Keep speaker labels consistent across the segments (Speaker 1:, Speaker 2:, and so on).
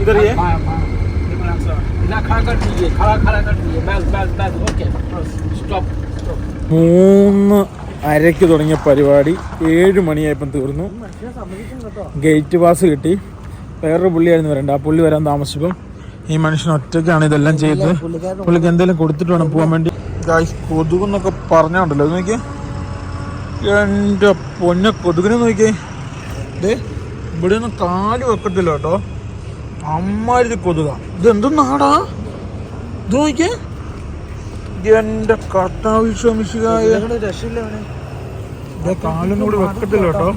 Speaker 1: इधर ये മൂന്ന് അരയ്ക്ക് തുടങ്ങിയ പരിപാടി 7 മണിയായപ്പം തീർന്നു. ഗേറ്റ് പാസ് കിട്ടി. വേറൊരു പുള്ളിയായിരുന്നു വരണ്ട, ആ പുള്ളി വരാൻ താമസിച്ചപ്പം ഈ മനുഷ്യൻ ഒറ്റയ്ക്കാണ് ഇതെല്ലാം ചെയ്തത്. പുള്ളിക്ക് എന്തെങ്കിലും കൊടുത്തിട്ട് വേണം പോകാൻ വേണ്ടി. കൊതുകെന്നൊക്കെ പറഞ്ഞുണ്ടല്ലോ, ഇത് നോക്കിയേ, എൻ്റെ പൊന്ന കൊതുകിനെ നോക്കിയേ. ഇതേ ഇവിടെ ഒന്നും കാല് വെക്കത്തില്ല കേട്ടോ, അമ്മാതിരി കൊതുക. ഇതെന്തും നാടാ ഇത് നോക്കിയേ, എൻ്റെ കർത്താവിശ്വമിശിഹായ. ഇതേ കാലൊന്നും കൂടി വെക്കത്തില്ല കേട്ടോ,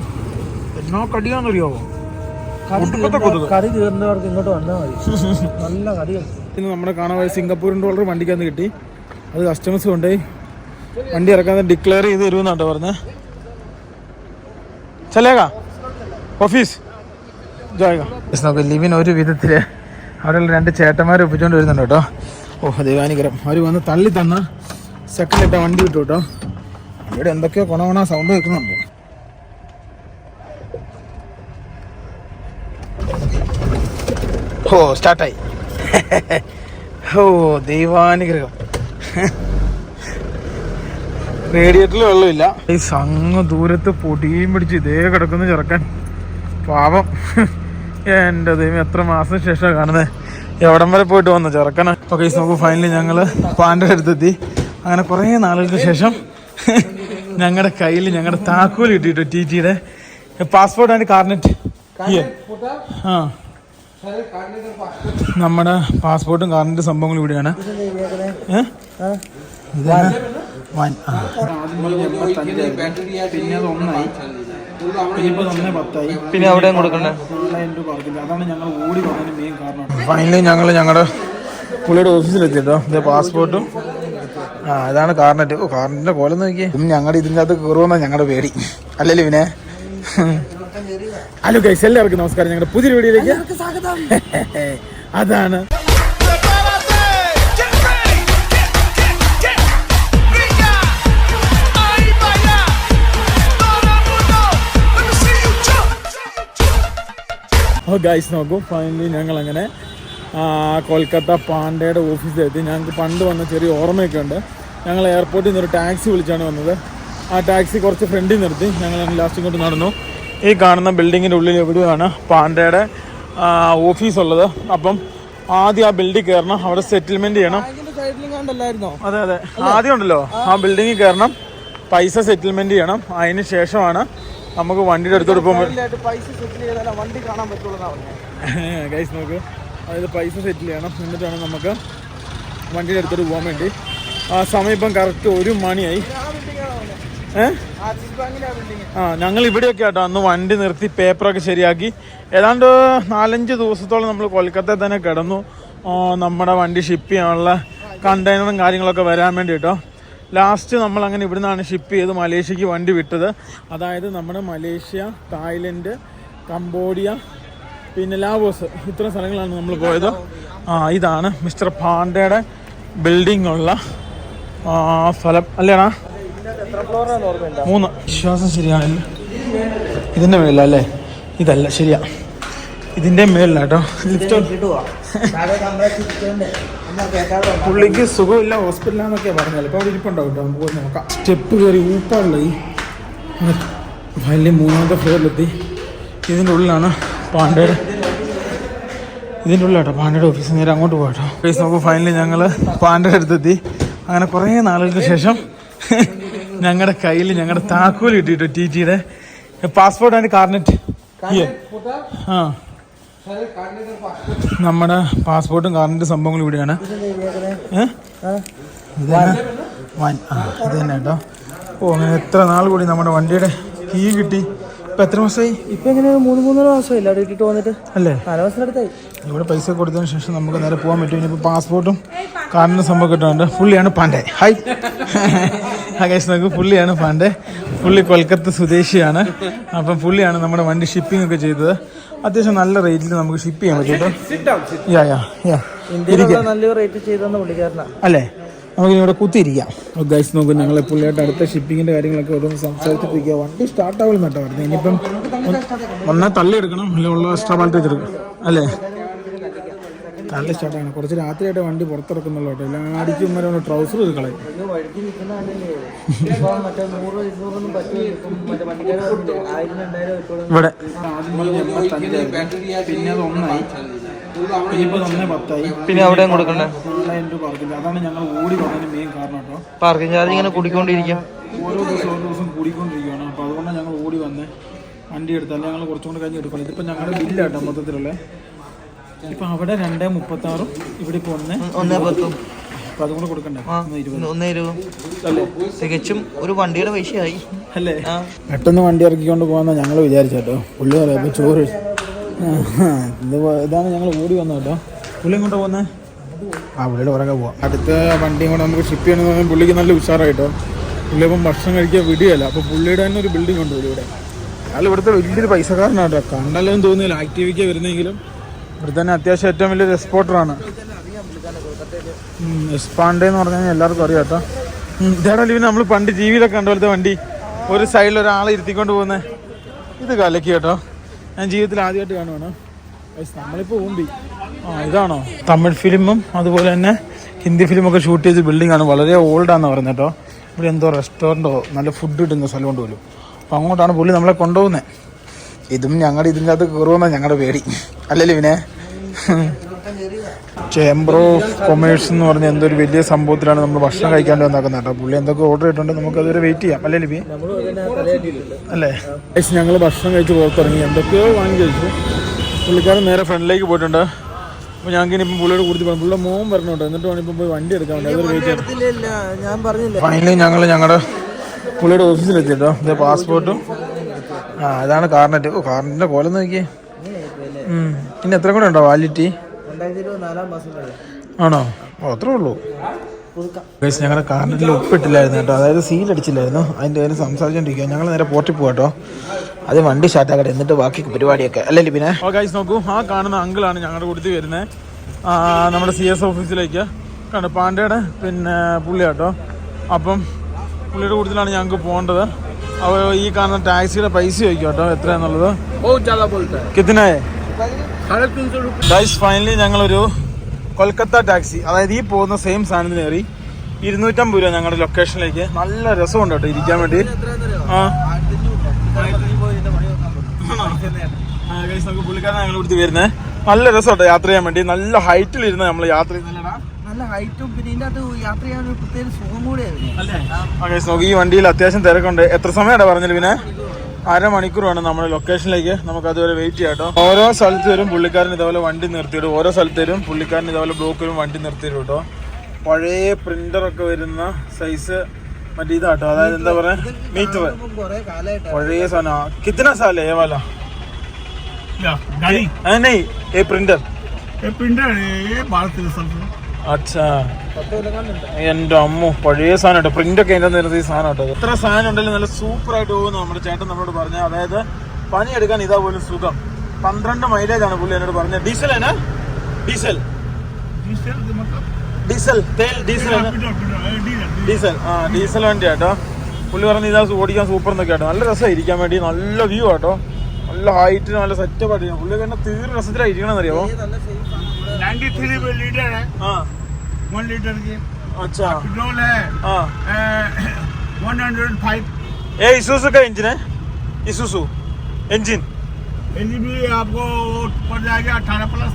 Speaker 1: എന്നാ കടിയാന്നറിയാവോ കറി തീർന്നവർക്ക് ഇങ്ങോട്ട് വന്നാൽ മതി, നല്ല കടിയാണ്. ഇന്ന് നമ്മുടെ കാണാൻ $സിംഗപ്പൂർ വണ്ടിക്കകത്ത് കിട്ടി. അത് കസ്റ്റമേഴ്സ് കൊണ്ടുപോയി വണ്ടി ഇറക്കാൻ ഡിക്ലെയർ ചെയ്ത് തരുമെന്നാട്ടോ പറഞ്ഞത്. ചലേഗാ ഓഫീസ് ജായക. ലിവിൻ ഒരു വിധത്തിൽ അവിടെയുള്ള 2 ചേട്ടന്മാരെ ഒപ്പിച്ചുകൊണ്ട് വരുന്നുണ്ട് കേട്ടോ. ദൈവാനുഗ്രഹം, അവർ വന്ന് തള്ളി തന്ന സെക്കൻഡ് ഇട്ട വണ്ടി കിട്ടും കേട്ടോ. ഇവിടെ എന്തൊക്കെയോ കൊണ സൗണ്ട് കേൾക്കുന്നുണ്ട്. സ്റ്റാർട്ടായി. ദൈവാനുഗ്രഹം. റേഡിയേറ്ററിൽ വെള്ളമില്ല. ഈ അങ്ങ് ദൂരത്ത് പൊടിയും പിടിച്ച് ഇതേ കിടക്കുന്ന ചെറുക്കൻ, പാവം. എൻ്റെ ദൈവം, എത്ര മാസം ശേഷമാണ് കാണുന്നത്. എവിടം വരെ പോയിട്ട് വന്നു ചെറുക്കന്. ഓക്കെ, നമുക്ക് ഫൈനലി ഞങ്ങൾ പാൻ്റെ അടുത്തെത്തി. അങ്ങനെ കുറേ നാളുകൾക്ക് ശേഷം ഞങ്ങളുടെ കയ്യിൽ ഞങ്ങളുടെ താക്കോൽ കിട്ടിയിട്ടോ, TTയുടെ പാസ്പോർട്ട് ആൻഡ് കാർനെറ്റ്. നമ്മുടെ പാസ്പോർട്ടും കാർനെറ്റ് സംഭവങ്ങളും ഇവിടെയാണ്. ഇതാണ് പിന്നെ അത് 1 ആയി, ഇനിയിപ്പോൾ 1.10 പിന്നെ അവിടെയും കൊടുക്കണ്ടേ. അതാണ് ഞങ്ങൾ ഓടി വന്നതിന് മെയിൻ കാരണം. ഫൈനലി ഞങ്ങൾ ഞങ്ങളുടെ പുള്ളിയുടെ ഓഫീസിലെത്തിട്ടോ. ഇത് പാസ്പോർട്ടും ഇതാണ് കാർനെറ്റ്. കാർനെറ്റിന്റെ കോലം നോക്കിയേ. ഞങ്ങളുടെ ഇതിൻ്റെ അകത്ത് കയറുമെന്നാണ് ഞങ്ങളുടെ പേടി, അല്ലല്ലോ പിന്നെ. ഹലോ ഗൈസ്, എല്ലാവർക്കും നമസ്കാരം. ഞങ്ങളുടെ പുതിയൊരു വീഡിയോയിലേക്ക് സ്വാഗതം. അതാണ് ഗൈസ്. നോക്കൂ, ഫൈനലി ഞങ്ങൾ അങ്ങനെ കൊൽക്കത്ത പാണ്ടയുടെ ഓഫീസിലെത്തി. ഞങ്ങൾക്ക് പണ്ട് വന്ന ചെറിയ ഓർമ്മയൊക്കെ ഉണ്ട്. ഞങ്ങൾ എയർപോർട്ടിൽ നിന്നൊരു ടാക്സി വിളിച്ചാണ് വന്നത്. ആ ടാക്സി കുറച്ച് ഫ്രണ്ടിൽ നിർത്തി ഞങ്ങൾ ലാസ്റ്റ് ഇങ്ങോട്ട് നടന്നു. ഈ കാണുന്ന ബിൽഡിങ്ങിൻ്റെ ഉള്ളിൽ എവിടെയാണ് പാണ്ടയുടെ ഓഫീസുള്ളത്. അപ്പം ആദ്യം ആ ബിൽഡിൽ കയറണം, അവിടെ സെറ്റിൽമെന്റ് ചെയ്യണം. അതെ അതെ, ആദ്യം ഉണ്ടല്ലോ ആ ബിൽഡിങ്ങിൽ കയറണം, പൈസ സെറ്റിൽമെന്റ് ചെയ്യണം. അതിന് ശേഷമാണ് നമുക്ക് വണ്ടിയുടെ അടുത്തോട്ട് പോകുമ്പോൾ ഗൈസ് നോക്ക്, അതായത് പൈസ സെറ്റിൽ ചെയ്യണം, എന്നിട്ടാണ് നമുക്ക് വണ്ടിയുടെ അടുത്തോട്ട് പോകാൻ വേണ്ടി. ആ സമയം ഇപ്പം കറക്റ്റ് 1 മണിയായി. ഞങ്ങൾ ഇവിടെയൊക്കെ ആട്ടോ അന്ന് വണ്ടി നിർത്തി പേപ്പറൊക്കെ ശരിയാക്കി. ഏതാണ്ട് 4-5 ദിവസത്തോളം നമ്മൾ കൊൽക്കത്തയിൽ തന്നെ കിടന്നു, നമ്മുടെ വണ്ടി ഷിപ്പ് ചെയ്യാനുള്ള കണ്ടെയ്നറും കാര്യങ്ങളൊക്കെ വരാൻ വേണ്ടി കേട്ടോ. ലാസ്റ്റ് നമ്മൾ അങ്ങനെ ഇവിടെ നിന്നാണ് ഷിപ്പ് ചെയ്ത് മലേഷ്യക്ക് വണ്ടി വിട്ടത്. അതായത് നമ്മുടെ മലേഷ്യ, തായ്ലൻഡ്, കംബോഡിയ, പിന്നെ ലാവോസ്, ഇത്ര സ്ഥലങ്ങളാണ് നമ്മൾ പോയത്. ഇതാണ് മിസ്റ്റർ പാണ്ടയുടെ ബിൽഡിംഗ് ഉള്ള സ്ഥലം അല്ലേടാ? 3. വിശ്വാസം ശരിയാണല്ലോ, ഇതിൻ്റെ മേളിലല്ലേ? ഇതല്ല, ശരിയാ, ഇതിൻ്റെ മേളിലാട്ടോ ലിഫ്റ്റ്. പുള്ളിക്ക് സുഖമില്ല, ഹോസ്പിറ്റലാന്നൊക്കെയാണ് പറഞ്ഞാൽ. ഇപ്പോൾ അവിടെ ഇരിപ്പുണ്ടാവും കേട്ടോ, നമുക്ക് പോയി നോക്കാം. സ്റ്റെപ്പ് കയറി ഊപ്പാടുള്ള ഈ ഫൈനലി 3ാമത്തെ ഫ്ലോറിലെത്തി. ഇതിൻ്റെ ഉള്ളിലാണ് പാണ്ടയുടെ, ഇതിൻ്റെ ഉള്ളിലാട്ടോ പാണ്ടയുടെ ഓഫീസ്. നേരെ അങ്ങോട്ട് പോകട്ടോ. ഓഫീസ് നോക്കുമ്പോൾ ഫൈനലി ഞങ്ങൾ പാണ്ടയുടെ അടുത്തെത്തി. അങ്ങനെ കുറേ നാളുകൾക്ക് ശേഷം ഞങ്ങളുടെ കയ്യിൽ ഞങ്ങളുടെ താക്കോൽ കിട്ടിയിട്ടോ, TTയുടെ പാസ്പോർട്ട് ആൻഡ് കാർനെറ്റ്. നമ്മുടെ പാസ്പോർട്ടും കാർനെറ്റ് സംഭവങ്ങളും ഇവിടെയാണ്. ഇത് തന്നെ കേട്ടോ. അങ്ങനെ എത്ര നാൾ കൂടി നമ്മുടെ വണ്ടിയുടെ കീ കിട്ടി. ഇപ്പം എത്ര മാസമായി? ഇപ്പം എങ്ങനെ 3-3.5 മാസമില്ല അവിടെ ഇട്ടിട്ട് വന്നിട്ട് അല്ലേ? 4 മാസം അടുത്തായി. ഇവിടെ പൈസ കൊടുത്തതിന് ശേഷം നമുക്ക് നേരെ പോകാൻ പറ്റും. ഇനിയിപ്പോൾ പാസ്പോർട്ടും കാർഡിൻ്റെ സംഭവം കിട്ടുന്നുണ്ട്. പുള്ളിയാണ് പാണ്ഡെ. ഹായ് ഗൈസ്, നോക്കൂ, പുള്ളിയാണ് പാണ്ഡെ. പുള്ളി കൊൽക്കത്ത സ്വദേശിയാണ്. അപ്പം പുള്ളിയാണ് നമ്മുടെ വണ്ടി ഷിപ്പിംഗ് ഒക്കെ ചെയ്തത്. അത്യാവശ്യം നല്ല റേറ്റിൽ നമുക്ക് ഷിപ്പ് ചെയ്യാൻ പറ്റും. അല്ലേ? നമുക്ക് ഇവിടെ കുത്തിയിരിക്കാം. ഗൈസ് നോക്കും, ഞങ്ങൾ പുള്ളിയായിട്ട് അടുത്ത ഷിപ്പിങ്ങിൻ്റെ കാര്യങ്ങളൊക്കെ ഓരോന്ന് സംസാരിച്ചിട്ടിരിക്കുക. വണ്ടി സ്റ്റാർട്ടാവില്ല കേട്ടോ വരുന്നത്. ഇനിയിപ്പം ഒന്നാ തള്ളി എടുക്കണം, അല്ലെ ഉള്ള എക്സ്ട്രാ പാലത്ത് വെച്ചെടുക്കും അല്ലേ? നല്ല ഇഷ്ടമാണ്. കുറച്ച് രാത്രിയായിട്ട് വണ്ടി പുറത്തിറക്കുന്നുള്ളൂ കേട്ടോ. എല്ലാം അടിക്കും വരെ ട്രൗസർ കളയും. ഇവിടെ പിന്നെ അത് 1 ആയി, ഇനിയിപ്പോൾ 1.10 ആയി.
Speaker 2: പിന്നെ അവിടെ കൊടുക്കണ്ടേ?
Speaker 1: പാർക്കില്ല. അതാണ് ഞങ്ങൾ ഓടി വന്നതിന് മെയിൻ കാരണം കേട്ടോ.
Speaker 2: പാർക്കിംഗ് ചാർജ് ഇങ്ങനെ കൂടിക്കൊണ്ടിരിക്കും,
Speaker 1: ഓരോ ദിവസം കൂടിക്കൊണ്ടിരിക്കുകയാണ്. അപ്പോൾ അതുകൊണ്ടാണ് ഞങ്ങൾ ഓടി വന്ന് വണ്ടി എടുത്താൽ ഞങ്ങൾ കുറച്ചും കൂടെ കഴിഞ്ഞ് എടുക്കണം. ഇതിപ്പോൾ ഞങ്ങളുടെ ബില്ലാട്ടോ മൊത്തത്തിലുള്ള. ഇപ്പം അവിടെ 2.36, ഇവിടെ ഇപ്പോൾ 1.10. അപ്പോൾ അതും കൂടെ കൊടുക്കണ്ടേ?
Speaker 2: 1.20 അല്ലേ? തികച്ചും ഒരു വണ്ടിയുടെ പൈസയായി
Speaker 1: അല്ലേ? പെട്ടെന്ന് വണ്ടി ഇറക്കിക്കൊണ്ട് പോകുന്ന ഞങ്ങൾ വിചാരിച്ചേട്ടോ. പുള്ളി പറയാം ഇപ്പോൾ ചോറ് ഇതാണ് ഞങ്ങൾ ഓടി വന്നത് കേട്ടോ. പുള്ളി ഇങ്ങോട്ട് പോകുന്നത് പുള്ളിയുടെ പുറകെ പോവാം. അടുത്ത വണ്ടിയും കൂടെ നമുക്ക് ഷിപ്പ് ചെയ്യണമെന്ന് പറഞ്ഞാൽ പുള്ളിക്ക് നല്ല ഉഷാറായിട്ടോ. പുള്ളി ഇപ്പം ഭക്ഷണം കഴിക്കാൻ വിടുകയല്ല. അപ്പോൾ പുള്ളിയുടെ തന്നെ ഒരു ബിൽഡിംഗ് ഉണ്ട് ഇവിടെ. അയാൾ ഇവിടുത്തെ വലിയൊരു പൈസക്കാരനാണ് കേട്ടോ. കണ്ടാലൊന്നും തോന്നുന്നില്ല ആക്ടിവിറ്റിക്ക് വരുന്നെങ്കിലും ഇവിടെ തന്നെ അത്യാവശ്യം ഏറ്റവും വലിയൊരു എക്സ്പോർട്ടറാണ്. എസ്പാൻഡേ എന്ന് പറഞ്ഞു കഴിഞ്ഞാൽ എല്ലാവർക്കും അറിയാം കേട്ടോ. ഇതേടാ ലിവിന് നമ്മൾ പണ്ട് ജീവിതമൊക്കെ കണ്ട പോലത്തെ വണ്ടി, ഒരു സൈഡിൽ ഒരാളെ ഇരുത്തിക്കൊണ്ട് പോകുന്നത്. ഇത് കലക്കി കേട്ടോ. ഞാൻ ജീവിതത്തിൽ ആദ്യമായിട്ട് കാണുവാണ്. നമ്മളിപ്പോൾ ഊമ്പി ഇതാണോ തമിഴ് ഫിലിമും അതുപോലെ തന്നെ ഹിന്ദി ഫിലിമൊക്കെ ഷൂട്ട് ചെയ്ത ബിൽഡിംഗ് ആണ്. വളരെ ഓൾഡാന്ന് പറയുന്നത് കേട്ടോ. ഇവിടെ എന്തോ റെസ്റ്റോറൻറ്റോ നല്ല ഫുഡ് കിട്ടുന്ന സ്ഥലമുണ്ട് പോലും. അപ്പോൾ അങ്ങോട്ടാണ് പുള്ളി നമ്മളെ കൊണ്ടുപോകുന്നത്. ഇതും ഞങ്ങളുടെ ഇതിൻ്റെ അകത്ത് കയറുമെന്നാണ് ഞങ്ങളുടെ പേടി, അല്ലല്ലേ പിന്നെ. ചേംബർ ഓഫ് കൊമേഴ്സ് എന്ന് പറഞ്ഞ എന്തോ ഒരു വലിയ സംഭവത്തിലാണ് നമ്മൾ ഭക്ഷണം കഴിക്കാണ്ട് വന്നാക്കുന്നത് കേട്ടോ. പുള്ളി എന്തൊക്കെ ഓർഡർ ചെയ്തിട്ടുണ്ട്, നമുക്ക് അതുവരെ വെയിറ്റ് ചെയ്യാം, അല്ലേ ലിബി? അല്ലേ ഞങ്ങൾ ഭക്ഷണം കഴിച്ച് പുറത്തിറങ്ങി, എന്തൊക്കെയോ വാങ്ങി കഴിച്ചു. പുള്ളിക്കാരൻ നേരെ ഫ്രണ്ടിലേക്ക് പോയിട്ടുണ്ട്. അപ്പോൾ ഞങ്ങൾക്ക് ഇനിയിപ്പം പുള്ളിയുടെ കൂടുതൽ പറഞ്ഞു. പുള്ളിയുടെ മോൻ പറഞ്ഞോട്ടോ, എന്നിട്ട് വേണം ഇപ്പം പോയി വണ്ടി എടുക്കാൻ വേണ്ടി. അതൊരു വെയിറ്റ് ചെയ്യാം. ഫൈനലി ഞങ്ങൾ ഞങ്ങളുടെ പുള്ളിയുടെ ഓഫീസിലെത്തിട്ടോ. ഇത് പാസ്പോർട്ടും ഇതാണ് കാർനെറ്റ്. കാർനെറ്റിൻ്റെ കോലം നോക്കിയേ. പിന്നെ എത്ര കൂടെ ഉണ്ടോ വാലിഡിറ്റി? ആണോ? അത്രേ ഉള്ളൂ. ഞങ്ങളുടെ കാർനെറ്റിൽ ഒപ്പിട്ടില്ലായിരുന്നു കേട്ടോ. അതായത് സീൽ അടിച്ചില്ലായിരുന്നു. അതിൻ്റെ കാര്യം സംസാരിച്ചോണ്ടിരിക്കുക. ഞങ്ങൾ നേരെ പോർട്ടിൽ പോകാം കേട്ടോ. അത് വണ്ടി സ്റ്റാർട്ടാക്കട്ടെ, എന്നിട്ട് ബാക്കി പരിപാടിയൊക്കെ അല്ലേ പിന്നെ. ഗൈസ് നോക്കൂ, ആ കാണുന്ന അങ്കിളാണ് ഞങ്ങളുടെ കൂട്ടത്തിൽ വരുന്നത് നമ്മുടെ CS ഓഫീസിലേക്ക്. കണ്ടോ പാണ്ഡ്യയുടെ പിന്നെ പുള്ളി കേട്ടോ. അപ്പം പുള്ളിയുടെ കൂട്ടത്തിലാണ് ഞങ്ങൾക്ക് പോകേണ്ടത്. അപ്പോൾ ഈ കാണുന്ന ടാക്സിയുടെ പൈസ ചോദിക്കും കേട്ടോ എത്രയാന്നുള്ളത്. കിത്തനായേ ഗൈസ്? ഫൈനലി ഞങ്ങളൊരു കൊൽക്കത്ത ടാക്സി, അതായത് ഈ പോകുന്ന സെയിം സാധനത്തിന് കയറി 250 രൂപ ഞങ്ങളുടെ ലൊക്കേഷനിലേക്ക്. നല്ല രസമുണ്ട് കേട്ടോ ഇരിക്കാൻ വേണ്ടി. ഗൈസ് നമുക്ക് പുള്ളിക്കാരൻ ഞങ്ങൾ ഇവിടുത്തെ വരുന്നത്. നല്ല രസം കേട്ടോ യാത്ര ചെയ്യാൻ വേണ്ടി. നല്ല ഹൈറ്റിലിരുന്ന് നമ്മൾ യാത്ര ചെയ്യുന്ന ഈ വണ്ടിയിൽ അത്യാവശ്യം തിരക്കുണ്ട്. എത്ര സമയമാണ് പറഞ്ഞത് പിന്നെ? 1/2 മണിക്കൂർ വേണം നമ്മുടെ ലൊക്കേഷനിലേക്ക്. നമുക്ക് അതുവരെ വെയിറ്റ് ചെയ്യാം കേട്ടോ. ഓരോ സ്ഥലത്ത് വരും പുള്ളിക്കാരൻ ഇതേപോലെ വണ്ടി നിർത്തിയിടും. ഓരോ സ്ഥലത്ത് വരും പുള്ളിക്കാരൻ ഇതേപോലെ ബ്ലോക്ക് വരും വണ്ടി നിർത്തിയിടും കേട്ടോ. പഴയ പ്രിന്ററൊക്കെ വരുന്ന സൈസ് മറ്റേ ഇതാട്ടോ. അതായത് എന്താ പറയാ മീറ്റർ പഴയ സാധനം. കിത്തന സാലേ ये वाला? नहीं ये प्रिंटर അച്ഛാ. എന്റെ അമ്മ പഴയ സാധനം കേട്ടോ. പ്രിന്റൊക്കെ അതിൻ്റെ നേരത്തെ ഈ സാധനം കേട്ടോ. എത്ര സാധനം ഉണ്ടെങ്കിലും നല്ല സൂപ്പർ ആയിട്ട് പോകുന്നു നമ്മുടെ ചേട്ടൻ നമ്മളോട് പറഞ്ഞ. അതായത് പണിയെടുക്കാൻ ഇതാ പോലും സുഖം. 12 മൈലേജ് ആണ് പുള്ളി എന്നോട് പറഞ്ഞത്. ഡീസൽ ആണ്? ഡീസൽ ഡീസൽ തേൽ ഡീസൽ ഡീസൽ ഡീസൽ വണ്ടി കേട്ടോ. പുള്ളി പറഞ്ഞ ഇതാ ഓടിക്കാൻ സൂപ്പർ എന്നൊക്കെ കേട്ടോ. നല്ല രസമായി ഇരിക്കാൻ വേണ്ടി. നല്ല വ്യൂ കേട്ടോ. നല്ല ഹൈറ്റിന് നല്ല സെറ്റപ്പ് ആയിട്ട്. പുള്ളി തന്നെ തീരെ രസത്തിലാണ് ഇരിക്കണമെന്ന് അറിയാമോ?
Speaker 3: 93 लीटर है। 1 लीटर की।
Speaker 1: अच्छा
Speaker 3: पेट्रोल है। 105।
Speaker 1: ये इसूसु का इंजन है? इसूसु इंजन
Speaker 3: भी आपको पड़ जाएगा 18+।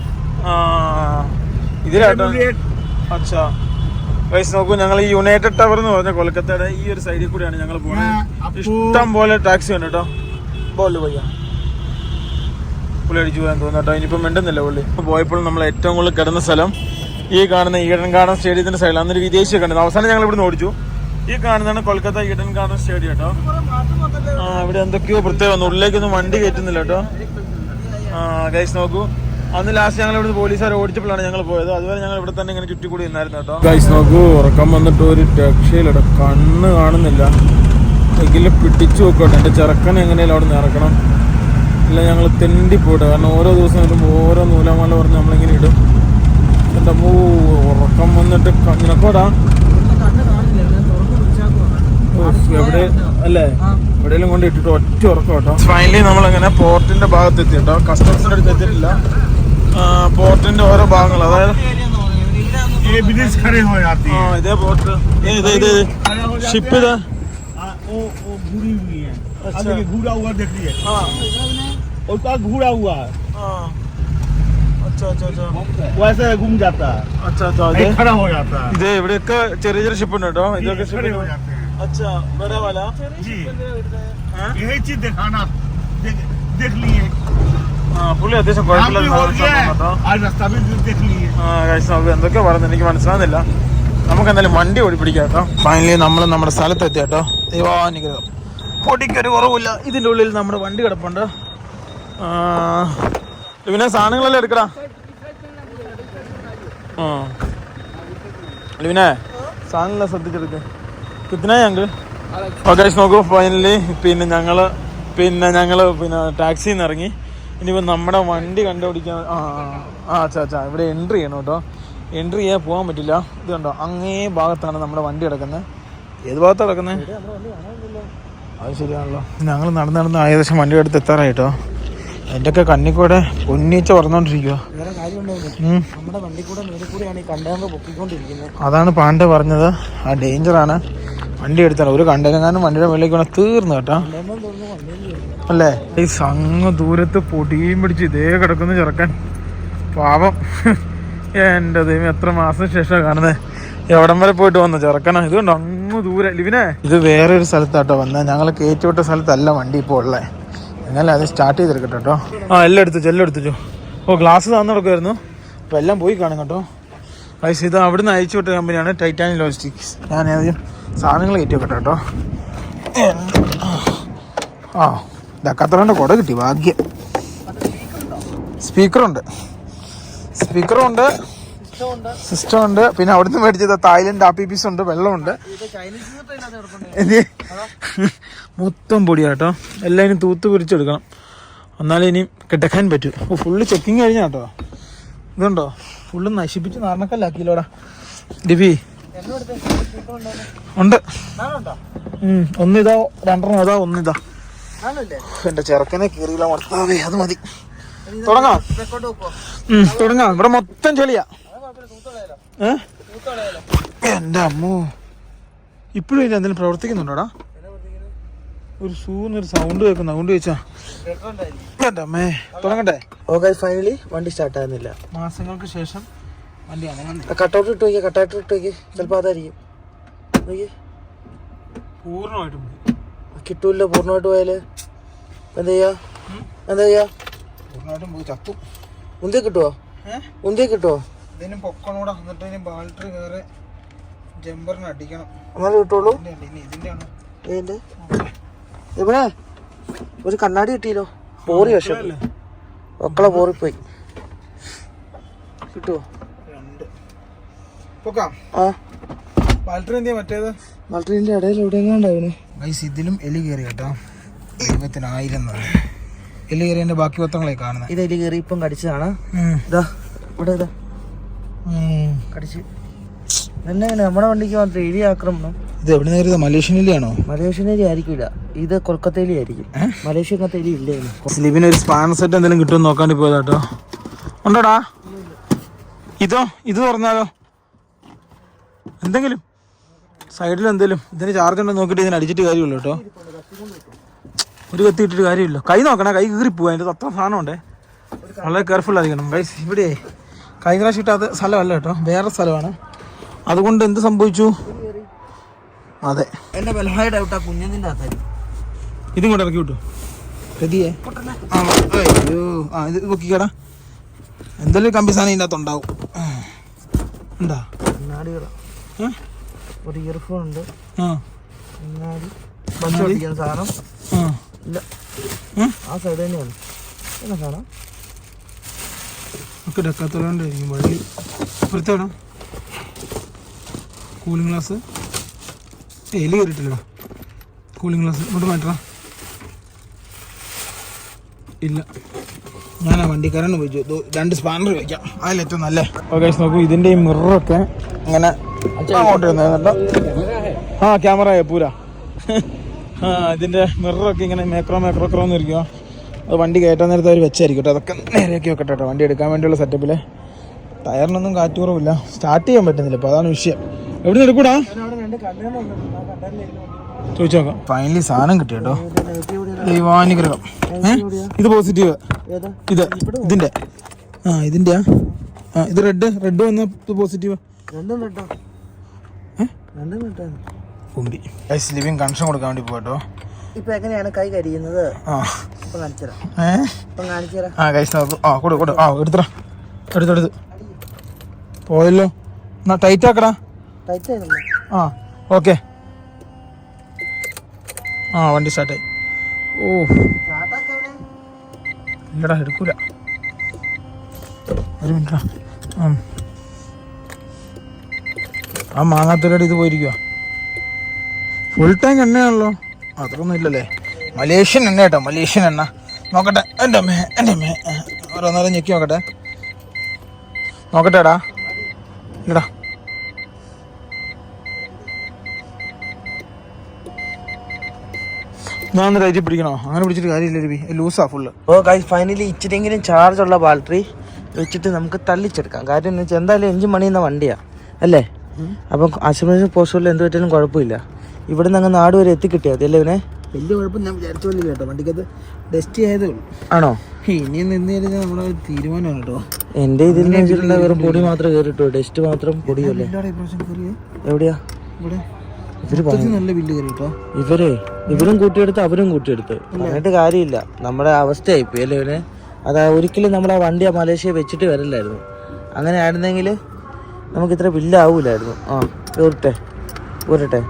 Speaker 1: ഇതിലാട്ടോ. അച്ഛാ ഗൈസ് നോക്കൂ, ഞങ്ങൾ ഈ യുണൈറ്റഡ് ടവർ എന്ന് പറഞ്ഞ കൊൽക്കത്തയുടെ ഈ ഒരു സൈഡിൽ കൂടിയാണ് ഞങ്ങൾ പോകുന്നത്. ഇഷ്ടം പോലെ ടാക്സി ഉണ്ട് കേട്ടോ. ബോല് പോയ പുള്ളി അടിച്ചു പോകാൻ തോന്നുന്നു കേട്ടോ. ഇനിയിപ്പം മിണ്ടുന്നില്ല പുള്ളി. പോയപ്പോൾ നമ്മൾ ഏറ്റവും കൂടുതൽ കിടന്ന സ്ഥലം ഈ കാണുന്ന ഈഡൻ ഗാർഡൻ സ്റ്റേഡിയത്തിന്റെ സൈഡിൽ. അന്നൊരു വിദേശിയെ കണ്ടത്. അവസാനം ഞങ്ങൾ ഇവിടുന്ന് ഓടിച്ചു. ഈ കാണുന്നതാണ് കൊൽക്കത്ത ഈഡൻ ഗാർഡൻ സ്റ്റേഡിയം കേട്ടോ. ഇവിടെ എന്തൊക്കെയോ പ്രത്യേകം. ഉള്ളിലേക്കൊന്നും വണ്ടി കയറ്റുന്നില്ല കേട്ടോ. ഗൈസ് നോക്കൂ, അന്ന് ലാസ്റ്റ് ഞങ്ങൾ ഇവിടുന്ന് പോലീസുകാർ ഓടിച്ചപ്പോഴാണ് ഞങ്ങൾ പോയത്. അതുവരെ ഞങ്ങൾ ഇവിടെ തന്നെ ഇങ്ങനെ ചുറ്റി കൂടി നിന്നായിരുന്നു കേട്ടോ. ഗൈസ് നോക്കൂ, ഉറക്കം വന്നിട്ട് ഒരു രക്ഷയിലട്ടോ. കണ്ണ് കാണുന്നില്ല. എങ്കിലും പിടിച്ചു നോക്കട്ടെ. എൻ്റെ ചെറുക്കനെ എങ്ങനെയാലും അവിടെ നിന്ന് ഇറക്കണം. ഇല്ല ഞങ്ങൾ തെണ്ടി പോട്ടെ. കാരണം ഓരോ ദിവസം വരുമ്പോൾ ഓരോ നൂലാമാല പറഞ്ഞ് നമ്മളിങ്ങനെ ഇടും. എൻ്റെ ഉറക്കം വന്നിട്ട് നിനക്കോടാ എവിടെ അല്ലേ എവിടെയെങ്കിലും കൊണ്ട് ഇട്ടിട്ട് ഒറ്റ ഉറക്കം കേട്ടോ. ഫൈനലി നമ്മളങ്ങനെ പോർട്ടിന്റെ ഭാഗത്ത് എത്തി കേട്ടോ. കസ്റ്റംസിന്റെ അടുത്ത് എത്തിയിട്ടില്ല. പോർട്ടിന്റെ ഓരോ ഭാഗങ്ങൾ, അതായത്
Speaker 3: ये ब्रिज खड़े हो जाती है।
Speaker 1: ഇതേ പോർട്ട്, ഷിപ്പ് ഇത്
Speaker 3: वो घूरी हुई है। अच्छा घूरा हुआ देखिए, उसका घूरा हुआ है, वैसे घूम जाता है, ये खड़ा हो जाता है,
Speaker 1: ഇത് ഇവിടെയൊക്കെ ചെറിയ ചെറിയ ഷിപ്പ് ഉണ്ട് കേട്ടോ. ഇതൊക്കെ
Speaker 3: खड़े हो जाते हैं।
Speaker 1: अच्छा बड़ा वाला
Speaker 3: जी यही चीज दिखाना देख लिए।
Speaker 1: പുള്ളി അത്യാവശ്യം
Speaker 3: काम भी हो गया है,
Speaker 1: കുഴപ്പമില്ല.
Speaker 3: आज रास्ता भी देख लिए।
Speaker 1: എന്തൊക്കെ പറയുന്നത് എനിക്ക് മനസ്സിലാകുന്നില്ല. നമുക്ക് എന്തായാലും വണ്ടി ഓടി പിടിക്കാം കേട്ടോ. ഫൈനലി നമ്മൾ നമ്മുടെ സ്ഥലത്തെത്തി കേട്ടോ. ദൈവാനുഗ്രഹം, പൊടിക്കൊരു കുറവില്ല. ഇതിൻ്റെ ഉള്ളിൽ നമ്മുടെ വണ്ടി കിടപ്പുണ്ട്. പിന്നെ സാധനങ്ങളെല്ലാം എടുക്കടാ. ലിവിനെ സാധനങ്ങളെല്ലാം ശ്രദ്ധിച്ചെടുക്കുക. കിട്ടുന്ന ഞങ്ങൾ ഓക്കെ നോക്കൂ. ഫൈനലി പിന്നെ ഞങ്ങൾ ടാക്സിയിൽ നിന്ന് ഇറങ്ങി. ഇനിയിപ്പോൾ നമ്മുടെ വണ്ടി കണ്ടുപിടിക്കാൻ അച്ഛാ ഇവിടെ എൻട്രി ചെയ്യണം കേട്ടോ. എൻട്രി ചെയ്യാൻ പോകാൻ പറ്റില്ല. ഇത് കണ്ടോ, അങ്ങേ ഭാഗത്താണ് നമ്മുടെ വണ്ടി കിടക്കുന്നത്. ഏത് ഭാഗത്താണ് കിടക്കുന്നത്? അത് ശരിയാണല്ലോ. ഞങ്ങൾ നടന്ന് ഏകദേശം വണ്ടി എടുത്ത് എത്താറായിട്ടോ. എൻ്റെയൊക്കെ കണ്ണിക്കൂടെ പൊന്നീച്ച പറഞ്ഞോണ്ടിരിക്കുക. അതാണ് പാണ്ഡ പറഞ്ഞത്, ആ ഡേഞ്ചറാണ് വണ്ടി എടുത്താൽ. ഒരു കണ്ടെയ്നർ വണ്ടിയുടെ മേലേക്ക് വേണം തീർന്നു കേട്ടോ, അല്ലേ? ഈ അങ്ങ് ദൂരത്ത് പൊടിയും പിടിച്ച് ഇതേ കിടക്കുന്ന ചെറുക്കൻ, പാവം. എൻ്റെ ദൈവം, എത്ര മാസം ശേഷം കാണുന്നത്. എവിടം വരെ പോയിട്ട് വന്നു ചെറുക്കനാ. ഇതുകൊണ്ട് അങ്ങ് ദൂരെ. ലിവിനെ ഇത് വേറൊരു സ്ഥലത്താട്ടോ വന്നത്. ഞങ്ങൾ കയറ്റിവിട്ട സ്ഥലത്തല്ല വണ്ടി ഇപ്പോൾ ഉള്ളത്. എന്നാലും അത് സ്റ്റാർട്ട് ചെയ്തെടുക്കട്ടെ കേട്ടോ. എല്ലാം എടുത്തു. ഗ്ലാസ് തന്നു കൊടുക്കുമായിരുന്നു. അപ്പോൾ എല്ലാം പോയി കാണും കേട്ടോ. പൈസ ഇത് അവിടുന്ന് അയച്ചു വിട്ട കമ്പനിയാണ് ടൈറ്റാനിയം ലോജിസ്റ്റിക്സ്. ഞാൻ ആദ്യം സാധനങ്ങൾ കയറ്റി വെക്കട്ടെ കേട്ടോ. ഖത്തറിൻ്റെ കുട കിട്ടി, ഭാഗ്യം. സ്പീക്കറുണ്ട്, സിസ്റ്റം ഉണ്ട്. പിന്നെ അവിടുന്ന് മേടിച്ചത് തായ്ലൻഡ് ആപ്പിപീസ് ഉണ്ട്, വെള്ളമുണ്ട്. മൊത്തം പൊടിയാട്ടോ. എല്ലാവരും തൂത്ത് പിരിച്ചെടുക്കണം, എന്നാലും ഇനിയും കിടക്കാൻ പറ്റൂ. ഫുള്ള് ചെക്കിങ് കഴിഞ്ഞ കേട്ടോ. ഇതുണ്ടോ, ഫുള്ള് നശിപ്പിച്ച് നാർണക്കല്ലാക്കിയില്ലോടാ ഡിബി. ഉണ്ട്, ഒന്നിതാ, രണ്ടെണ്ണം അതാ, ഒന്നിതാ. എന്റെ ചെറുക്കനെ കീറിയില്ല മർത്താവേ. അത് മതി, തുടങ്ങാം. ഇവിടെ മൊത്തം ചെളിയാ. എന്റെ അമ്മോ, ഇപ്പോഴും ഇതിൽ എന്തെങ്കിലും പ്രവർത്തിക്കുന്നുണ്ടോടാ? ഒരു സൂന്നൊരു സൗണ്ട് കേൾക്കുന്ന, അതുകൊണ്ട് ചോദിച്ചാ. എന്റെ അമ്മേ, തുടങ്ങട്ടെ.
Speaker 2: ഓക്കെ, ഫൈനലി വണ്ടി സ്റ്റാർട്ട് ആകുന്നില്ല.
Speaker 1: മാസങ്ങൾക്ക് ശേഷം വണ്ടി
Speaker 2: കട്ടൗട്ട് ഇട്ട് വയ്ക്കുക, ചിലപ്പോൾ അതായിരിക്കും.
Speaker 1: പൂർണ്ണമായിട്ടും
Speaker 2: കിട്ടൂല്ല. പൂർണ്ണമായിട്ട് പോയാല് എന്താ ചെയ്യാ?
Speaker 1: പൂർണ്ണമായിട്ടും പോയി ചത്തു.
Speaker 2: ഉന്തിയെ കിട്ടുവോ?
Speaker 1: ഇതിനും പൊക്കണൂടാ. എന്നിട്ട് ഇതിന് ബാറ്ററി വേറെ ജമ്പറിന് അടിക്കണം,
Speaker 2: എന്നാലും കിട്ടുള്ളൂ.
Speaker 1: ഇതിന്റെ ആണ്
Speaker 2: ഇവിടെ ഒരു കണ്ണാടി കിട്ടിയല്ലോ, പോറി. പക്ഷെ മക്കളെ പോറിപ്പോയി. കിട്ടുവോ? ബാറ്ററിന്റെ ഇടയിൽ എവിടെയെങ്ങാണ്ടായിരുന്നു.
Speaker 1: ഇതിലും എലി കയറി കേട്ടോ. 1000 എലി കയറിയതിന്റെ ബാക്കി പത്രങ്ങളെ കാണുന്നത്.
Speaker 2: ഇത് എലി കയറി ഇപ്പം കടിച്ചതാണ്. ഇതാ ഇവിടെ കടിച്ച്. എന്നെങ്ങനെ നമ്മുടെ വണ്ടിക്ക് മാത്രം എലി ആക്രമണം?
Speaker 1: ഇത് എവിടെ നിന്ന് കയറിയത്? മലേഷ്യൻ എലിയാണോ?
Speaker 2: മലേഷ്യൻ എലി ആയിരിക്കില്ല, ഇത് കൊൽക്കത്ത എലി ആയിരിക്കും. മലേഷ്യക്കത്തെ എലി ഇല്ലായിരുന്നു.
Speaker 1: സ്ലീവിന് ഒരു സ്പാനർ സെറ്റ് എന്തെങ്കിലും കിട്ടുമെന്ന് നോക്കാണ്ടി പോയതാ കേട്ടോ. ഉണ്ടോടാ? ഇത് തുറന്നാലോ? എന്തെങ്കിലും സൈഡിൽ എന്തെങ്കിലും ഇതിന് ചാർജ് ഉണ്ടോ നോക്കിയിട്ട് ഇതിന് അടിച്ചിട്ട് കാര്യമുള്ളൂ കേട്ടോ. ഒരു കത്തി ഇട്ടിട്ട് കാര്യമില്ല. കൈ നോക്കണേ, കൈ കീറിപ്പോവാ. അതിൻ്റെ അത്ര സാധനം ഉണ്ടേ, വളരെ കെയർഫുൾ ആയിരിക്കണം ഗൈസ്. ഇവിടെ കഴിഞ്ഞ പ്രാവശ്യം ഇട്ടാത്ത സ്ഥലമല്ല കേട്ടോ, വേറെ സ്ഥലമാണ്. അതുകൊണ്ട് എന്ത് സംഭവിച്ചു? അതെ,
Speaker 2: എന്റെ ബലമായ ഡൗട്ടാ കുഞ്ഞിന്റെ അകത്തായിരിക്കും.
Speaker 1: ഇതും കൂടെ ഇറക്കി വിട്ടു പ്രതിയെ. അയ്യോ, ഇത് നോക്കിക്കടാ, എന്തെങ്കിലും കമ്പി സാധനം ഇതിൻ്റെ അകത്ത് ഉണ്ടാവും. ഉണ്ടാ
Speaker 2: കണ്ണാടികളാ, ഒരു ഇയർഫോൺ ഉണ്ട്, സാധനം ഇല്ല, ആ സൈഡ് തന്നെയാണ്. എന്നാ സാധനം
Speaker 1: ഒക്കെ ഡെക്കാത്തോണ്ടായിരിക്കും. വള്ളി വൃത്തിയാണോ? കൂളിംഗ് ഗ്ലാസ് എലി കയറിയിട്ടില്ലടാ. കൂളിംഗ് ഗ്ലാസ് ഇങ്ങോട്ട് മാറ്റണം. ഇല്ല, ഞാൻ ആ വണ്ടിക്കാരൻ ഉപയോഗിച്ചു. 2 സ്പാനർ ഉപയോഗിക്കാം, അതിലേറ്റവും നല്ല. ഓക്കെ നോക്കൂ, ഇതിൻ്റെ ഈ മിററൊക്കെ ഇങ്ങനെ അങ്ങോട്ട് ഇരുന്നോ. ക്യാമറ പൂരാ. ഇതിൻ്റെ മിററൊക്കെ ഇങ്ങനെ മേക്രോന്ന് ഇരിക്കുക. അത് വണ്ടി കയറ്റാൻ നേരത്തെ അവർ വെച്ചായിരിക്കും കേട്ടോ. അതൊക്കെ നേരെയാക്കി വെക്കട്ടെ കേട്ടോ. വണ്ടി എടുക്കാൻ വേണ്ടിയുള്ള സെറ്റപ്പിൽ ടയറിനൊന്നും കാറ്റ് കുറവില്ല, സ്റ്റാർട്ട് ചെയ്യാൻ പറ്റുന്നില്ല. അപ്പോൾ അതാണ് വിഷയം. എവിടെ നിന്ന് എടുക്കൂടാ ചോദിച്ചു നോക്കാം. ഫൈനലി സാധനം കിട്ടി കേട്ടോ. ദൈവാനുഗ്രഹം. ഇത് പോസിറ്റീവ്, ഇതിന്റെ ഇതിന്റെയാ? ഇത് റെഡ് വന്ന ഇത് പോസിറ്റീവ്. കുമ്പി ലിവിങ് കണക്ഷൻ കൊടുക്കാൻ വേണ്ടി പോട്ടോ.
Speaker 2: ഇപ്പൊ എങ്ങനെയാണ് കൈ കരിയുന്നത്?
Speaker 1: എടുത്തെടുത്ത് പോയല്ലോ. എന്നാ ടൈറ്റ് ആക്കടാ. ഓക്കെ. വണ്ടി സ്റ്റാർട്ടായി. ഇല്ലടാ എടുക്കൂല. ഒരു മിനിറ്റാ. മാങ്ങാത്തൂരടി ഇത് പോയിരിക്കുക. ഫുൾ ടാങ്ക് എണ്ണയാണല്ലോ. അത്രയൊന്നും ഇല്ലല്ലേ. മലേഷ്യൻ എണ്ണ കേട്ടോ, മലേഷ്യൻ എണ്ണ. നോക്കട്ടെ. എൻ്റെ അമ്മേ ഓരോന്നേരം ഞെക്കി നോക്കട്ടെടാ. ഇല്ലടാ. ഞാൻ ഒന്ന് റൈറ്റ് പിടിക്കണോ? അങ്ങനെ പിടിച്ചിട്ട് കാര്യമില്ല, ലൂസാ ഫുള്ള്.
Speaker 2: ഫൈനലി ഇച്ചിരിയെങ്കിലും ചാർജ് ഉള്ള ബാറ്ററി വെച്ചിട്ട് നമുക്ക് തള്ളിച്ചെടുക്കാം. കാര്യം എന്ന് വെച്ചാൽ എന്തായാലും എഞ്ചിൻ പണിയുന്ന വണ്ടിയാ അല്ലേ. അപ്പം അശ്വമേഷ് പോസ്റ്റുകളിൽ എന്ത് പറ്റാലും കുഴപ്പമില്ല. ഇവിടെ നിന്ന് അങ്ങ് നാട് വരെ എത്തിക്കിട്ടിയാൽ മതി അല്ലേ. ഇവനെ
Speaker 1: വലിയ കുഴപ്പം ഞാൻ വിചാരിച്ചോളില്ല കേട്ടോ. വണ്ടിക്കകത്ത് ടെസ്റ്റ് ചെയ്തേ ഉള്ളൂ.
Speaker 2: ആണോ?
Speaker 1: ഇനിയും നിന്ന് കഴിഞ്ഞാൽ നമ്മുടെ തീരുമാനമാണ് കേട്ടോ.
Speaker 2: എൻ്റെ ഇതിൽ വെച്ചിട്ടുള്ള വെറും പൊടി മാത്രം കയറിട്ടോ, ടെസ്റ്റ് മാത്രം പൊടിയല്ലേ. എവിടെയാ?
Speaker 1: നല്ല ബില്ല് കയറി കേട്ടോ.
Speaker 2: ഇവരും കൂട്ടിയെടുത്ത് അവരും കൂട്ടിയെടുത്ത് എന്നിട്ട് കാര്യമില്ല. നമ്മുടെ അവസ്ഥയായിപ്പോയി അല്ലേ ഇവനെ. അതാ ഒരിക്കലും നമ്മൾ ആ വണ്ടി മലേഷ്യ വെച്ചിട്ട് വരില്ലായിരുന്നു. അങ്ങനെ ആയിരുന്നെങ്കിൽ നമുക്ക് ഇത്ര ബില്ലാവൂലായിരുന്നു. ഊരട്ടെ.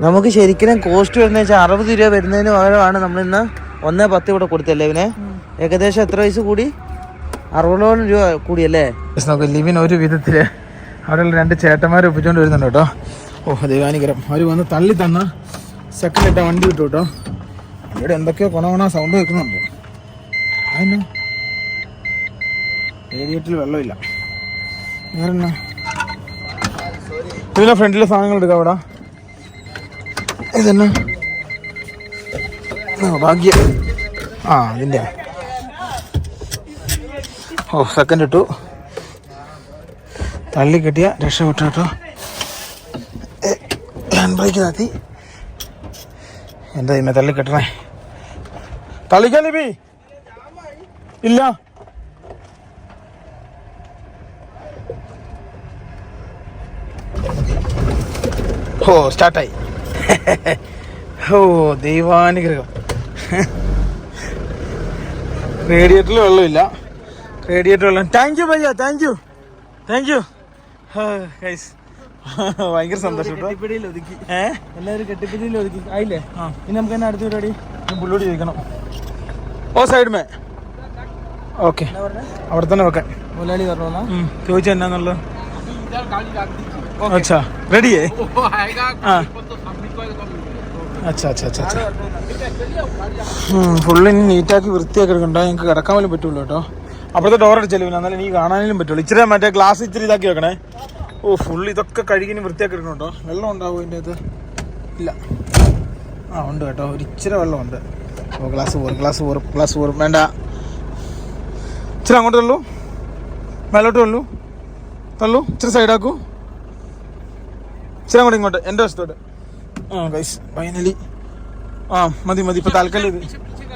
Speaker 2: നമുക്ക് ശരിക്കും കോസ്റ്റ് വരുന്ന വെച്ചാൽ 60 രൂപ വരുന്നതിന് പകരമാണ് നമ്മളിന്ന് 1.10 ഇവിടെ കൊടുത്തല്ലേ ഇവനെ. ഏകദേശം എത്ര പൈസ കൂടി? 60 രൂപ കൂടിയല്ലേ.
Speaker 1: ലിവിൻ ഒരു വിധത്തില് അവിടെയുള്ള 2 ചേട്ടന്മാരെ ഒപ്പിച്ചോണ്ട് വരുന്നുണ്ട് കേട്ടോ. ദൈവാനുഗ്രഹം. അവർ വന്ന് തള്ളി തന്ന സെക്കൻഡ് ഇട്ട വണ്ടി കിട്ടും കേട്ടോ. ഇവിടെ എന്തൊക്കെയോ കൊണ സൗണ്ട് വെക്കുന്നുണ്ട്. അതിന് റേഡിയേറ്ററിൽ വെള്ളമില്ല. വേറെന്നാ ഇതിലെ ഫ്രണ്ടിലെ സാധനങ്ങൾ എടുക്കാം അവിടെ. ഇതെന്നാ ഭാഗ്യം. അതിൻ്റെ സെക്കൻഡ് ഇട്ടു. തള്ളി കെട്ടിയ രക്ഷപ്പെട്ടു കേട്ടോ. ഹാൻഡ് ബ്രേക്ക് താത്തി. എന്താ ഇമ്മ തള്ളി കെട്ടണേ? തള്ളിക്കാൻ ലിബി ഇല്ല. സ്റ്റാർട്ടായി. ദൈവാനുഗ്രഹം. റേഡിയേറ്ററിൽ വെള്ളമില്ല. റേഡിയേറ്റർ വെള്ളം. താങ്ക് യു ഭയ്യ, താങ്ക് യു. ഗൈസ് ഭയങ്കര സന്തോഷം കേട്ടോ.
Speaker 2: എല്ലാവരും കെട്ടിപ്പിടിയിൽ ഒതുക്കി ആയില്ലേ. ഇനി നമുക്ക് തന്നെ അടുത്ത പരിപാടി
Speaker 1: പുള്ളോട് ചോദിക്കണം. സൈഡ് മേ ഓക്കെ, അവിടെ തന്നെ വെക്കാൻ
Speaker 2: മുതലാളി പറഞ്ഞോളാ.
Speaker 1: ചോദിച്ചാ എന്നാന്നുള്ളത്. अच्छा रेडी है. ഫുള്ള് ഇനി നീറ്റാക്കി വൃത്തിയാക്കി എടുക്കണ്ട. ഞങ്ങൾക്ക് കിടക്കാൻ പോലും പറ്റുള്ളൂ കേട്ടോ. അപ്പുറത്തെ ഡോർ അടിച്ചാലും പിന്നെ എന്നാലും എനിക്ക് കാണാനും പറ്റുള്ളൂ. ഇച്ചിരി മറ്റേ ഗ്ലാസ് ഇച്ചിരി ഇതാക്കി വെക്കണേ. ഫുള്ള് ഇതൊക്കെ കഴുകി വൃത്തിയാക്കി എടുക്കണം കേട്ടോ. വെള്ളം ഉണ്ടാവും ഇതിൻ്റെ അകത്ത്? ഇല്ല. ഉണ്ട് കേട്ടോ, ഒരു ഇച്ചിരി വെള്ളമുണ്ട്. ഗ്ലാസ് പോറും വേണ്ട. ഇച്ചിരി അങ്ങോട്ട് തള്ളൂ, മേലോട്ട് തള്ളൂ, ഇച്ചിരി സൈഡാക്കൂ, ഇച്ചിരി അങ്ങോട്ട് ഇങ്ങോട്ട് എൻ്റെ വശത്തോട്ട്. ഗൈസ് ഫൈനലി മതി ഇപ്പൊ താൽക്കാലം ഇത്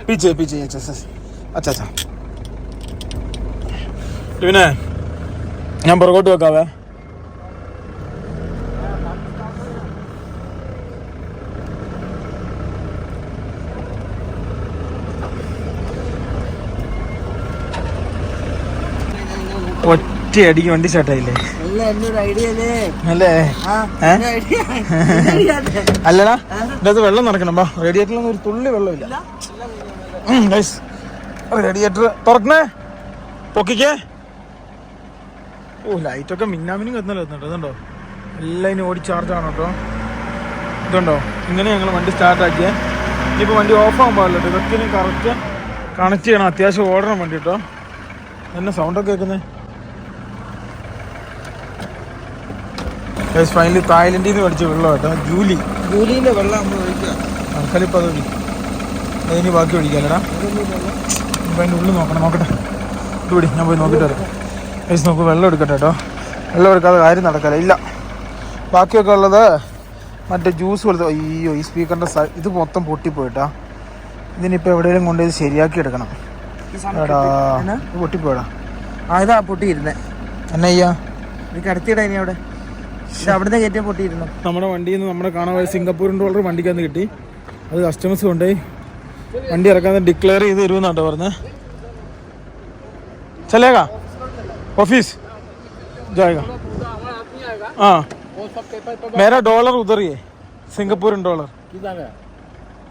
Speaker 1: പീച്ചേ. അച്ഛാ പിന്നെ ഞാൻ പുറകോട്ട് വെക്കാവേ. ഒറ്റയടിക്ക് വണ്ടി സ്റ്റാർട്ടായില്ലേ? അല്ലേ? അല്ലടാ, ഇതിനകത്ത് വെള്ളം നടക്കണം. റേഡിയേറ്ററിലൊന്നും ഒരു തുള്ളി വെള്ളമില്ല. റേഡിയേറ്റർ തുറക്കണേ, പൊക്കിക്കേ. ലൈറ്റൊക്കെ മിന്നാമിനും കത്തുന്നുണ്ട്. ഇതുണ്ടോ, എല്ലാം ഇനി ഓടി ചാർജാണ് കേട്ടോ. ഇതുണ്ടോ, ഇങ്ങനെ ഞങ്ങൾ വണ്ടി സ്റ്റാർട്ടാക്കിയേ. ഇനിയിപ്പോൾ വണ്ടി ഓഫ് ആകാൻ പാടില്ല. ഇതൊക്കെ ഇനി കറക്റ്റ് കണക്ട് ചെയ്യണം. അത്യാവശ്യം ഓടണം വണ്ടി കേട്ടോ. എന്നെ സൗണ്ടൊക്കെ കേൾക്കുന്നേ. ഫൈനലി തായ്ലൻഡിൽ നിന്ന് മേടിച്ച വെള്ളം കേട്ടോ. ജൂലിയിലെ വെള്ളം നമ്മൾ ഒഴിക്കുക. കളിപ്പതി ഇനി ബാക്കി ഒഴിക്കാല്ലടാ. അപ്പോൾ അതിൻ്റെ ഉള്ളിൽ നോക്കട്ടെ ഇതുപിടി ഞാൻ പോയി നോക്കിയിട്ട് വരാം. ഗൈസ് നോക്കൂ, വെള്ളം എടുക്കട്ടെ കേട്ടോ. വെള്ളം എടുക്കാതെ കാര്യം നടക്കില്ല. ഇല്ല, ബാക്കിയൊക്കെ ഉള്ളത് മറ്റേ ജ്യൂസ് പോലത്തെ. അയ്യോ, ഈ സ്പീക്കറിൻ്റെ ഇത് മൊത്തം പൊട്ടിപ്പോയിട്ടാ. ഇതിനിപ്പോൾ എവിടെയെങ്കിലും കൊണ്ടുപോയി ശരിയാക്കി എടുക്കണം. എടാ, പൊട്ടിപ്പോയടാ.
Speaker 2: ഇതാ പൊട്ടിയിരുന്നേ.
Speaker 1: എന്നാ ചെയ്യാ,
Speaker 2: ഇത് കടത്തിയിടാ ഇനി അവിടെ. ഇത് അവിടുന്ന് കയറ്റിയാൽ പൊട്ടിയിരുന്നു.
Speaker 1: നമ്മുടെ വണ്ടിയിൽ നിന്ന് നമ്മുടെ കാണാൻ $സിംഗപ്പൂർ വണ്ടിക്കകത്ത് കിട്ടി. അത് കസ്റ്റമേഴ്സ് കൊണ്ടുപോയി വണ്ടി ഇറക്കാൻ ഡിക്ലെയർ ചെയ്ത് തരുമെന്നാട്ടോ പറഞ്ഞത്. चलेगा ऑफिस जाएगा. हाँ, मेरा डॉलर उधर ही है, सिंगापुर डॉलर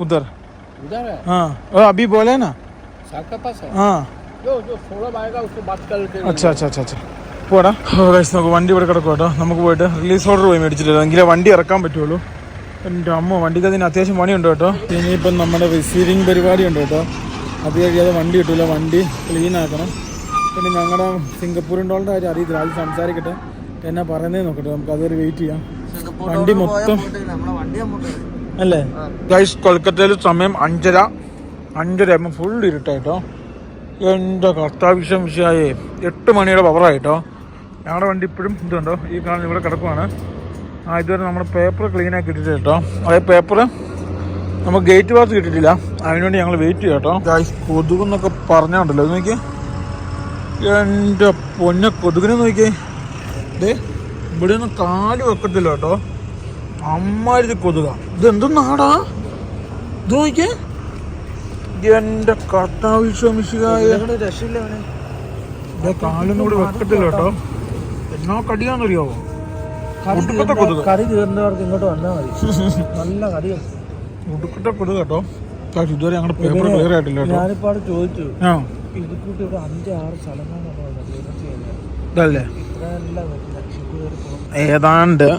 Speaker 1: उधर. हाँ, अभी बोले ना. हाँ, अच्छा. പോടാ. ഗൈസ് നോക്കൂ, വണ്ടി ഇവിടെ കിടക്കും കേട്ടോ. നമുക്ക് പോയിട്ട് റിലീസ് ഓർഡർ പോയി മേടിച്ചിട്ടില്ല, എങ്കിലേ വണ്ടി ഇറക്കാൻ പറ്റുള്ളൂ. എൻ്റെ അമ്മ, വണ്ടിക്ക് അതിന് അത്യാവശ്യം പണിയുണ്ട് കേട്ടോ. ഇനിയിപ്പം നമ്മുടെ റിസീവിങ് പരിപാടി ഉണ്ട് കേട്ടോ. അത് കഴിയാതെ വണ്ടി കിട്ടില്ല, വണ്ടി ക്ലീൻ ആക്കണം. പിന്നെ ഞങ്ങളുടെ $സിംഗപ്പൂർ കാര്യം അറിയത്തില്ല, അത് സംസാരിക്കട്ടെ, എന്നാ പറയുന്നത് നോക്കട്ടെ. നമുക്ക് അതൊരു വെയിറ്റ് ചെയ്യാം. വണ്ടി മൊത്തം അല്ലേ ഗൈസ്. കൊൽക്കത്തയിൽ സമയം 5:30 ഫുൾ ഇരുട്ടായിട്ടോ. എൻ്റെ കർത്താവിഷം വിഷയമായി 8 മണിയുടെ പവറായിട്ടോ. ഞങ്ങളുടെ വണ്ടി ഇപ്പോഴും ഇതുണ്ടോ, ഈ കാണുന്ന ഇവിടെ കിടക്കുവാണ്. ഇതുവരെ നമ്മുടെ പേപ്പർ ക്ലീനാക്കി കിട്ടിയിട്ടില്ല കേട്ടോ. അതേ പേപ്പർ നമുക്ക് ഗേറ്റ് പാസ് കിട്ടിയിട്ടില്ല, അതിനുവേണ്ടി ഞങ്ങൾ വെയിറ്റ് ചെയ്യാം കേട്ടോ. ഗൈസ്, കൊതുകെന്നൊക്കെ പറഞ്ഞുണ്ടല്ലോ, ഇത് നോക്കിയേ. എൻ്റെ പൊന്ന കൊതുകിനെ നോക്കിയേ. ഇതേ ഇവിടെ ഒന്നും കാല് വെക്കത്തില്ല കേട്ടോ, അമ്മാതിരി കൊതുക. ഇതെന്തൊന്നാടാ, ഇത് നോക്കിയേ. എൻ്റെ കർത്താവിശ്വമിശിഹായ കാലൊന്നും കൂടി വെക്കത്തില്ല കേട്ടോ. എന്നാ കടിയാന്നറിയാവോ, ഉടുക്കത്തെ കൊതുക്.
Speaker 2: കറി തീർന്നവർക്ക് ഇങ്ങോട്ട് വന്നാൽ മതി, നല്ല കടി.
Speaker 1: ഉടുക്കത്തെ കൊതുക് കേട്ടോ. ഇതുവരെ ഞങ്ങളുടെ പേപ്പർ ക്ലിയർ ആയിട്ടില്ല കേട്ടോ.
Speaker 2: ഞാനിപ്പോൾ അവിടെ ചോദിച്ചു, ഇതുകൂട്ടി ഇവിടെ 5-6
Speaker 1: ഇതല്ലേ ഏതാണ്ട്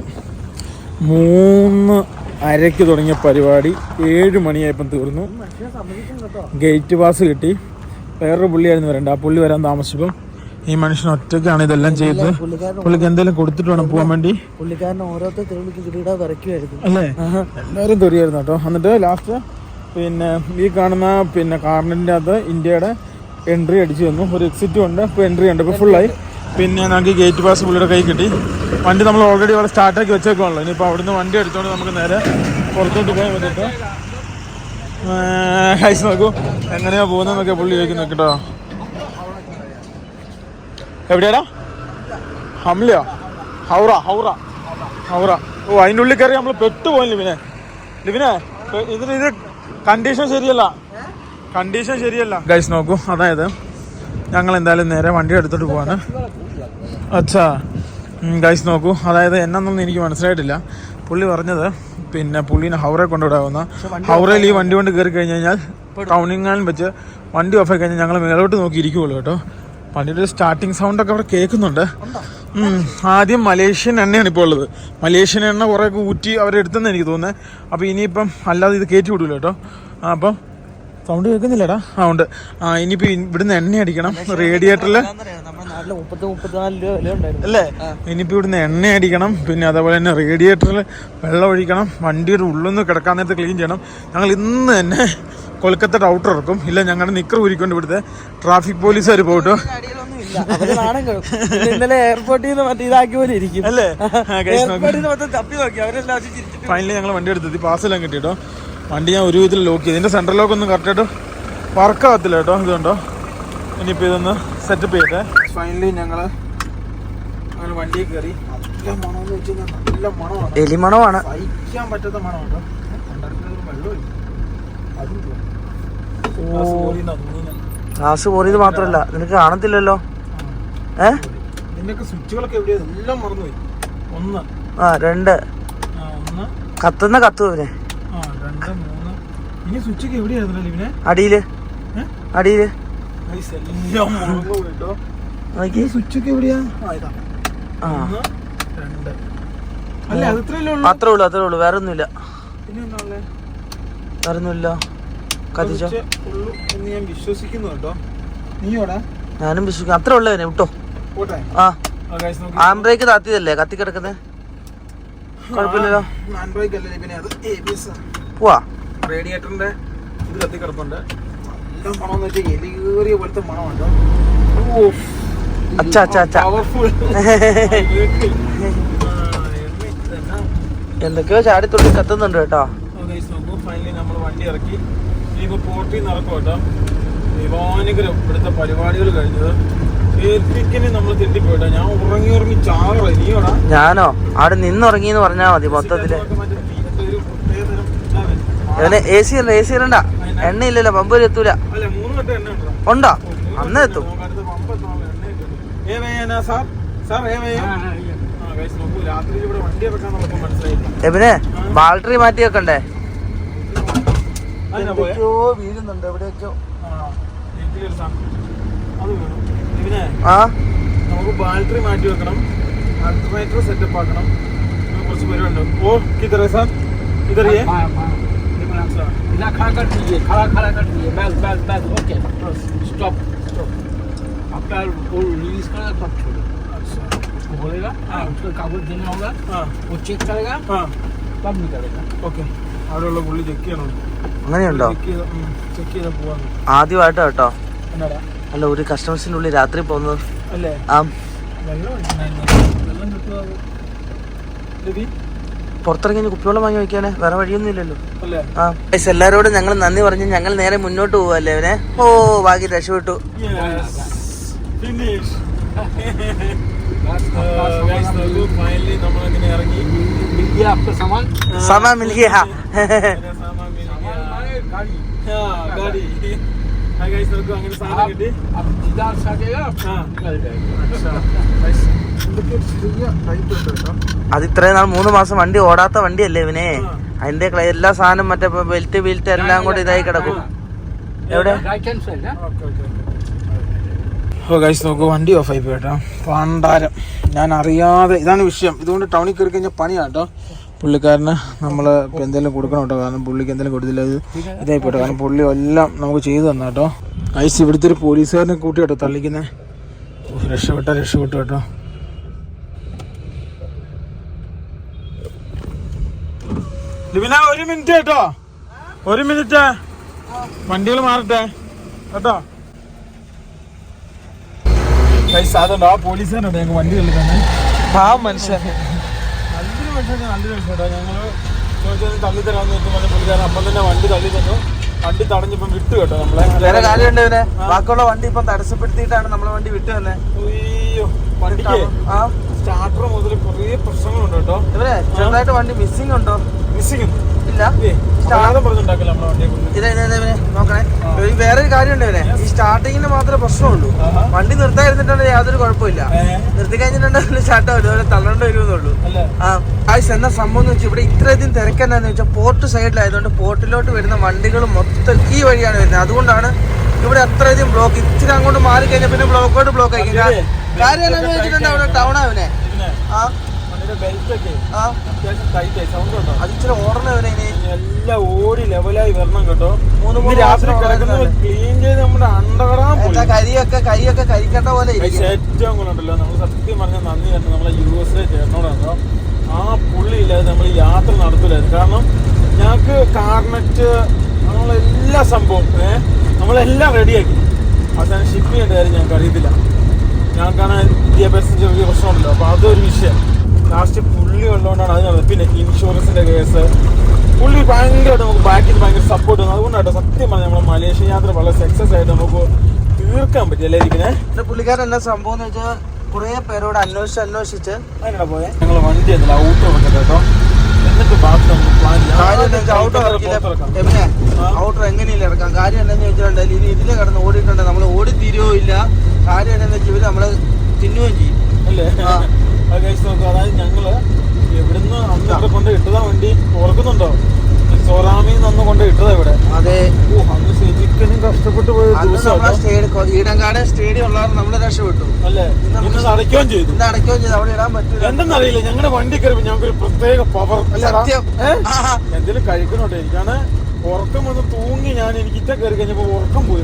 Speaker 1: 3:30 തുടങ്ങിയ പരിപാടി 7 മണിയായപ്പം തീർന്നു. ഗേറ്റ് പാസ് കിട്ടി. വേറൊരു പുള്ളിയായിരുന്നു വരണ്ട, ആ പുള്ളി വരാൻ താമസിച്ചപ്പം ഈ മനുഷ്യൻ ഒറ്റയ്ക്കാണ് ഇതെല്ലാം ചെയ്ത്. പുള്ളിക്ക് എന്തെങ്കിലും കൊടുത്തിട്ട് വേണം പോകാൻ വേണ്ടി.
Speaker 2: പുള്ളിക്കാരൻ ഓരോരുത്തർ
Speaker 1: അല്ലേ, എല്ലാവരും തെറിയായിരുന്നു കേട്ടോ. എന്നിട്ട് ലാസ്റ്റ് പിന്നെ ഈ കാണുന്ന കാർണറിൻ്റെ അകത്ത് ഇന്ത്യയുടെ എൻട്രി അടിച്ചു തന്നു. ഒരു എക്സിറ്റും ഉണ്ട്, ഇപ്പോൾ എൻട്രി ഉണ്ട്, ഇപ്പോൾ ഫുള്ളായി. പിന്നെ നമുക്ക് ഗേറ്റ് പാസ് പുള്ളിയുടെ കൈ കിട്ടി. വണ്ടി നമ്മൾ ഓൾറെഡി അവിടെ സ്റ്റാർട്ടാക്കി വെച്ചേക്കുവാണല്ലോ. ഇനിയിപ്പോൾ അവിടുന്ന് വണ്ടി എടുത്തുകൊണ്ട് നമുക്ക് നേരെ പുറത്തോട്ട് പോകാൻ പറ്റിട്ടോ. ഹൈസ് നോക്കൂ എങ്ങനെയാ പോകുന്നതെന്നൊക്കെ പുള്ളി ചോദിക്കുന്നു കേട്ടോ. എവിടെയാടാ? ഹംലയോ? ഹൗറ. ഓ, അതിൻ്റെ ഉള്ളിൽ കയറി നമ്മൾ പെട്ടുപോയി ലിവിനെ. ഇത് കണ്ടീഷൻ ശരിയല്ല ഗൈസ്. നോക്കൂ, അതായത് ഞങ്ങൾ എന്തായാലും നേരെ വണ്ടി എടുത്തിട്ട് പോവാണ്. അച്ഛാ ഗൈസ് നോക്കൂ, അതായത് എന്നൊന്നും എനിക്ക് മനസ്സിലായിട്ടില്ല. പുള്ളി പറഞ്ഞത് പുള്ളീനെ ഹൗറ കൊണ്ടുവിടാവുന്ന. ഹൗറയിൽ ഈ വണ്ടി കൊണ്ട് കയറി കഴിഞ്ഞ് കഴിഞ്ഞാൽ ടൗണിങ്ങാനും വെച്ച് വണ്ടി ഓഫായി കഴിഞ്ഞാൽ ഞങ്ങൾ മേലോട്ട് നോക്കി ഇരിക്കുള്ളൂ കേട്ടോ. വണ്ടിയുടെ സ്റ്റാർട്ടിങ് സൗണ്ടൊക്കെ അവിടെ കേൾക്കുന്നുണ്ട്. ആദ്യം മലേഷ്യൻ എണ്ണയാണ് ഇപ്പോൾ ഉള്ളത്. മലേഷ്യൻ എണ്ണ കുറേയൊക്കെ ഊറ്റി അവരെടുത്തെന്ന് എനിക്ക് തോന്നുന്നത്. അപ്പോൾ ഇനിയിപ്പം അല്ലാതെ ഇത് കയറ്റി വിടില്ല കേട്ടോ. അപ്പം സൗണ്ട് കേൾക്കുന്നില്ലടാ. ഉണ്ട്. ഇനിയിപ്പോൾ ഇവിടുന്ന് എണ്ണ അടിക്കണം റേഡിയേറ്ററിൽ അല്ലേ. ഇനിയിപ്പോൾ ഇവിടുന്ന് എണ്ണ അടിക്കണം, പിന്നെ അതേപോലെ തന്നെ റേഡിയേറ്ററിൽ വെള്ളം ഒഴിക്കണം, വണ്ടിയുടെ ഉള്ളിൽ കിടക്കാൻ നേരത്തെ ക്ലീൻ ചെയ്യണം. ഞങ്ങൾ ഇന്ന് തന്നെ കൊൽക്കത്ത ഔട്ടർ ഇറക്കും. ഇല്ല, ഞങ്ങളുടെ നിക്കർ ഊരിക്കൊണ്ട് ഇവിടുത്തെ ട്രാഫിക് പോലീസുകാർ പോയിട്ടോ.
Speaker 2: ഇന്നലെ എയർപോർട്ടിൽ നിന്ന് മറ്റേ ഇതാക്കി പോലെ ഇരിക്കും
Speaker 1: അല്ലേ.
Speaker 2: തപ്പി നോക്കി അവരെല്ലാം.
Speaker 1: ഫൈനലി ഞങ്ങൾ വണ്ടി എടുത്തെത്തി, പാസ്സെല്ലാം കിട്ടിയിട്ടോ. വണ്ടി ഞാൻ ഒരു വിധത്തിൽ ലോക്ക് ചെയ്തു. ഇതിൻ്റെ സെൻട്രൽ ലോക്ക് ഒന്നും കറക്റ്റായിട്ട് വർക്കാകത്തില്ല കേട്ടോ. ഇതുണ്ടോ, ഇനിയിപ്പോൾ ഇതൊന്ന് സെറ്റപ്പ് ചെയ്തേ. ഫൈനലി ഞങ്ങൾ അങ്ങനെ വണ്ടിയിൽ കയറി. നല്ല മണമെന്ന് വെച്ച് കഴിഞ്ഞാൽ നല്ല മണമാണ്,
Speaker 2: എലിമണമാണ്,
Speaker 1: സഹിക്കാൻ പറ്റാത്ത മണം കേട്ടോ.
Speaker 2: ഗ്ലാസ് പോറിയത് മാത്രമല്ല, നിനക്ക് കാണത്തില്ലല്ലോ.
Speaker 1: നിന്നൊക്കെ സ്വിച്ചുകളൊക്കെ എവിടെയാ, എല്ലാം മറന്നുപോയി. 1
Speaker 2: 2 കത്തുന്ന കത്തു ഇവനെ.
Speaker 1: 2 3 ഇനി സ്വിച്ചൊക്കെ എവിടെയായിരുന്നു ഇവനെ?
Speaker 2: അടിയില്
Speaker 1: സ്വിച്ചൊക്കെ എവിടെയാ?
Speaker 2: അത്രേ ഉള്ളൂ, വേറെ ഒന്നുമില്ല. കത്തിച്ചോ
Speaker 1: ഞാൻ വിശ്വസിക്കുന്നു കേട്ടോ.
Speaker 2: ഞാനും വിശ്വസിക്കും. അത്രേ ഉള്ളവനെ വിട്ടോ. ഹാൻഡ് ബ്രേക്ക് താത്തിയതല്ലേ കത്തി കിടക്കുന്നത്, കുഴപ്പമില്ലല്ലോ.
Speaker 1: ഹാൻഡ് ബ്രേക്ക് അല്ലേ, പിന്നെ അത് ABS.
Speaker 2: പോവാ.
Speaker 1: റേഡിയേറ്ററിന്റെ ഇത് കത്തി കിടപ്പുണ്ട്. എന്താ മണം വെച്ചാൽ എലിയേറിയ പോലത്തെ മണമുണ്ടോ.
Speaker 2: അച്ഛാ അച്ഛാ അച്ഛാ
Speaker 1: പവർഫുൾ.
Speaker 2: എന്തൊക്കെയോ ചാടിത്തുള്ളി കത്തുന്നുണ്ട് കേട്ടോ.
Speaker 1: ഫൈനലി നമ്മൾ വണ്ടി ഇറക്കി. ഇനിയിപ്പോ പോർട്ടിൽ നിന്ന് ഇറക്കും കേട്ടോ. ദൈവാനുഗ്രഹം ഇവിടുത്തെ പരിപാടികൾ കഴിഞ്ഞത്. ഏൽപ്പിക്കനെ നമ്മൾ തെറ്റിപ്പോയിട്ടോ. ഞാൻ ഉറങ്ങി ചാറ. നീയോടാ?
Speaker 2: ഞാനോ? അവിടെ നിന്നുറങ്ങിന്ന് പറഞ്ഞാ മതി മൊത്തത്തില്. ഇവന് എ സി ഇടണ്ട. എണ്ണ ഇല്ലല്ലോ, പമ്പ് വരെ എത്തൂല. ഉണ്ടോ? അന്ന് എത്തും. എബിനെ ബാറ്ററി മാറ്റി വെക്കണ്ടേ? വീഴുന്നുണ്ട് എവിടെയൊക്കെയോ. ആ
Speaker 1: നമുക്ക് ബാറ്ററി മാറ്റി വെക്കണം, അൾട്ടർനേറ്റർ സെറ്റപ്പ് ആക്കണം, കുറച്ച് പരിപാടി. ഓ കിതറേ സാർ ഇതറിയേ
Speaker 3: खड़ा कर दीजिए, खड़ा कर दीजिए, बस ओके स्टॉप। आपका वो रिलीज करेगा तब छोड़ो। अच्छा उसको बोलेगा, उसको कागज देना होगा, वो चेक करेगा, तब निकलेगा।
Speaker 1: ഓക്കെ. അവിടെയുള്ള പുള്ളി ചെക്ക് ചെയ്യണം.
Speaker 2: അങ്ങനെയുണ്ടോ?
Speaker 1: ചെക്ക് ചെയ്താൽ പോവാന്ന്.
Speaker 2: ആദ്യമായിട്ടോ കേട്ടോ.
Speaker 1: എന്നാടാ?
Speaker 2: അല്ല, ഒരു കസ്റ്റമേഴ്സിന്റെ ഉള്ളിൽ രാത്രി പോകുന്നത്.
Speaker 1: അല്ലേ?
Speaker 2: ആ
Speaker 1: വെള്ളം കിട്ടുക.
Speaker 2: പുറത്തിറങ്ങി കുപ്പിവെള്ളം വാങ്ങി വെക്കാനേ വേറെ വഴിയൊന്നും ഇല്ലല്ലോ.
Speaker 1: അല്ലേ?
Speaker 2: ആ എല്ലാരോടും ഞങ്ങൾ നന്ദി പറഞ്ഞ് ഞങ്ങൾ നേരെ മുന്നോട്ട് പോവല്ലേ അവനെ. ഓ ഭാഗ്യം, രക്ഷപ്പെട്ടു.
Speaker 1: ഫൈനലി നമ്മളങ്ങനെ ഇറങ്ങി.
Speaker 2: സാമാൻ മിൽ ഗയാ.
Speaker 1: ഗാഡി അങ്ങനെ സാധനം കിട്ടി.
Speaker 2: അത് ഇത്രയും നാൾ 3 മാസം വണ്ടി ഓടാത്ത വണ്ടിയല്ലേ ഇവനെ. അതിന്റെ എല്ലാ സാധനം മറ്റേ ബെൽറ്റ് എല്ലാം കൂടെ ഇതായി കിടക്കും. എവിടെ?
Speaker 1: ഓ ഗൈസ് നോക്കൂ, വണ്ടി ഓഫ് ആയി പോയിട്ടോ. പണ്ടാരം ഞാൻ അറിയാതെ. ഇതാണ് വിഷയം. ഇതുകൊണ്ട് ടൗണിൽ കയറി കഴിഞ്ഞാൽ പണിയാട്ടോ. പുള്ളിക്കാരന് നമ്മൾ ഇപ്പം എന്തെങ്കിലും കൊടുക്കണം കേട്ടോ. കാരണം പുള്ളിക്ക് എന്തെങ്കിലും കൊടുത്തില്ല, ഇത് ഇതായി പോട്ടോ. കാരണം പുള്ളി എല്ലാം നമുക്ക് ചെയ്തു തന്ന കേട്ടോ. ഗൈസ് ഇവിടുത്തെ ഒരു പോലീസുകാരനെ കൂട്ടി കേട്ടോ തള്ളിക്കുന്നത്. രക്ഷപ്പെട്ടു കേട്ടോ. ലിബിന ഒരു മിനിറ്റ് കേട്ടോ, ഒരു മിനിറ്റ്. വണ്ടികൾ മാറട്ടെ കേട്ടോ. അതുകൊണ്ട് ആ പോലീസുകാരുണ്ട് ഞങ്ങൾ വണ്ടി തള്ളി തന്നെ.
Speaker 2: മനുഷ്യൻ
Speaker 1: നല്ലൊരു മനുഷ്യൻ കേട്ടോ. ഞങ്ങള് ചോദിച്ചാൽ തള്ളി തരാമെന്ന് വെച്ചാൽ പുള്ളിക്കാരൻ അപ്പം തന്നെ വണ്ടി തള്ളി തന്നു. വണ്ടി തടഞ്ഞിപ്പം വിട്ടു കേട്ടോ നമ്മളെ.
Speaker 2: വേറെ കാര്യമുണ്ട് ഇവനെ. ബാക്കിയുള്ള വണ്ടി ഇപ്പം തടസ്സപ്പെടുത്തിയിട്ടാണ് നമ്മളെ വണ്ടി വിട്ടു തന്നെ.
Speaker 1: അയ്യോ, വണ്ടിക്ക് സ്റ്റാർട്ടർ മുതൽ കുറേ പ്രശ്നങ്ങളുണ്ട് കേട്ടോ.
Speaker 2: ഇവരെ ചെറുതായിട്ട് വണ്ടി മിസ്സിംഗ് ഉണ്ടോ?
Speaker 1: മിസ്സിംഗ്
Speaker 2: ഇല്ല.
Speaker 1: പറഞ്ഞുണ്ടാക്കില്ല നമ്മളെ വണ്ടിയെ കൊണ്ട്.
Speaker 2: ഇവനെ നോക്കണേ. വേറൊരു കാര്യമുണ്ട് ഇവനെ. ഈ സ്റ്റാർട്ടിങ്ങിന് മാത്രമേ പ്രശ്നമുള്ളൂ. വണ്ടി നിർത്താതിരുന്നിട്ടുണ്ടെങ്കിൽ യാതൊരു കുഴപ്പമില്ല. നിർത്തി കഴിഞ്ഞിട്ടുണ്ടെങ്കിൽ സ്റ്റാർട്ട് ആവില്ല. അതുപോലെ തള്ളേണ്ടി വരുമെന്നുള്ളൂ. ആയിസ് എന്താ സംഭവം എന്ന് വെച്ചാൽ ഇവിടെ ഇത്രയധികം തിരക്കെന്നാന്ന് വെച്ചാൽ പോർട്ട് സൈഡിലായതുകൊണ്ട് പോർട്ടിലോട്ട് വരുന്ന വണ്ടികൾ മൊത്തം ഈ വഴിയാണ് വരുന്നത്. അതുകൊണ്ടാണ് ഇവിടെ അത്രയധികം ബ്ലോക്ക്. ഇച്ചിരി അങ്ങോട്ട് മാറി കഴിഞ്ഞാൽ പിന്നെ ബ്ലോക്ക് ആയിരിക്കും. കാര്യം എന്താണെന്ന് വെച്ചിട്ടുണ്ടെങ്കിൽ അവിടെ ടൗണാ അവനെ. അതിച്ചിരി ഓടണം അവനെ.
Speaker 1: എല്ലാം ഓടി ലെവലായി വരണം കേട്ടോ. രാത്രി കിടക്കുന്നത് ക്ലീൻ ചെയ്ത് നമ്മുടെ അണ്ടകടാൻ
Speaker 2: കൈയൊക്കെ കരിക്കട്ട പോലെ.
Speaker 1: ഏറ്റവും ഗുണമുണ്ടല്ലോ, നമ്മൾ സത്യം പറഞ്ഞാൽ നന്ദി കേട്ടോ നമ്മളെ USA ചേട്ടനോടാണോ. ആ പുള്ളി ഇല്ലാതെ നമ്മൾ യാത്ര നടത്തില്ലായിരുന്നു. കാരണം ഞങ്ങൾക്ക് കാർനെറ്റ് നമ്മളെല്ലാ സംഭവം നമ്മളെല്ലാം റെഡിയാക്കി. അവസാനം ഷിപ്പ് ചെയ്യേണ്ട കാര്യം ഞങ്ങൾക്ക് അറിയത്തില്ല. ഞങ്ങൾക്കാണ് വിദ്യാഭ്യാസത്തിന് ചെറിയ പ്രശ്നമുണ്ടല്ലോ. അപ്പോൾ അതൊരു വിഷയം. ലാസ്റ്റ് പുള്ളി ഉള്ളതുകൊണ്ടാണ് അത് നടന്നത്. പിന്നെ ഇൻഷുറൻസിന്റെ കേസ് പുള്ളി ഭയങ്കരമായിട്ട് നമുക്ക് ബാക്കിൽ ഭയങ്കര സപ്പോർട്ട് തന്നു. അതുകൊണ്ടാട്ടോ സത്യം പറഞ്ഞാൽ നമ്മൾ മലേഷ്യ യാത്ര വളരെ സക്സസ് ആയിട്ട് നമുക്ക് തീർക്കാൻ പറ്റി. എല്ലായിരിക്കും
Speaker 2: പുള്ളിക്കാരൻ എന്നാ സംഭവം എന്ന് വെച്ചാൽ കുറെ പേരോട് അന്വേഷിച്ച്
Speaker 1: അതിനാ പോയെ. ഞങ്ങൾ വണ്ടി എന്നില്ല ഔട്ട് വെക്കട്ടെ കേട്ടോ. എന്നിട്ട് ബാക്കി നമുക്ക് പ്ലാൻ
Speaker 2: ഔട്ടർ എങ്ങനെയില്ല ഇറക്കാം. കാര്യം എന്താണെന്ന് വെച്ചിട്ടുണ്ടെങ്കിൽ ഇനി ഇതിലെ കിടന്ന് ഓടിയിട്ടുണ്ടെങ്കിൽ നമ്മൾ ഓടി തീരുവോ ഇല്ല. കാര്യം എന്താണെന്ന് വെച്ചാൽ ഇവര് നമ്മള് തിന്നുകയും ചെയ്യും
Speaker 1: അല്ലേ. അതായത് ഞങ്ങള് എവിടുന്ന് അന്ന് ഇവിടെ കൊണ്ട് ഇട്ടതാ വണ്ടി ഓർക്കുന്നുണ്ടോ? സോറാമിന്ന് അന്ന് കൊണ്ട് ഇട്ടതാ ഇവിടെ.
Speaker 2: അതെ.
Speaker 1: അന്ന് ശരിക്കും കഷ്ടപ്പെട്ട് പോയ
Speaker 2: ഈടങ്കാട് സ്റ്റേഡിയം ഉള്ളവർ നമ്മള് രക്ഷപ്പെട്ടു
Speaker 1: അല്ലേ. ഇന്ന് അടയ്ക്കുകയും ചെയ്തു.
Speaker 2: അവിടെ ഇടാൻ പറ്റില്ല.
Speaker 1: എന്തെന്നറിയില്ല, ഞങ്ങളുടെ വണ്ടി കയറിയപ്പോ ഞങ്ങൾക്കൊരു പ്രത്യേക പവർ. എന്തെങ്കിലും കഴിക്കണോട്ടെ. എനിക്കാണ് ഉറക്കം വന്ന് തൂങ്ങി. എനിക്ക് ഇറ്റ കയറി കഴിഞ്ഞപ്പോ ഉറക്കം പോയി.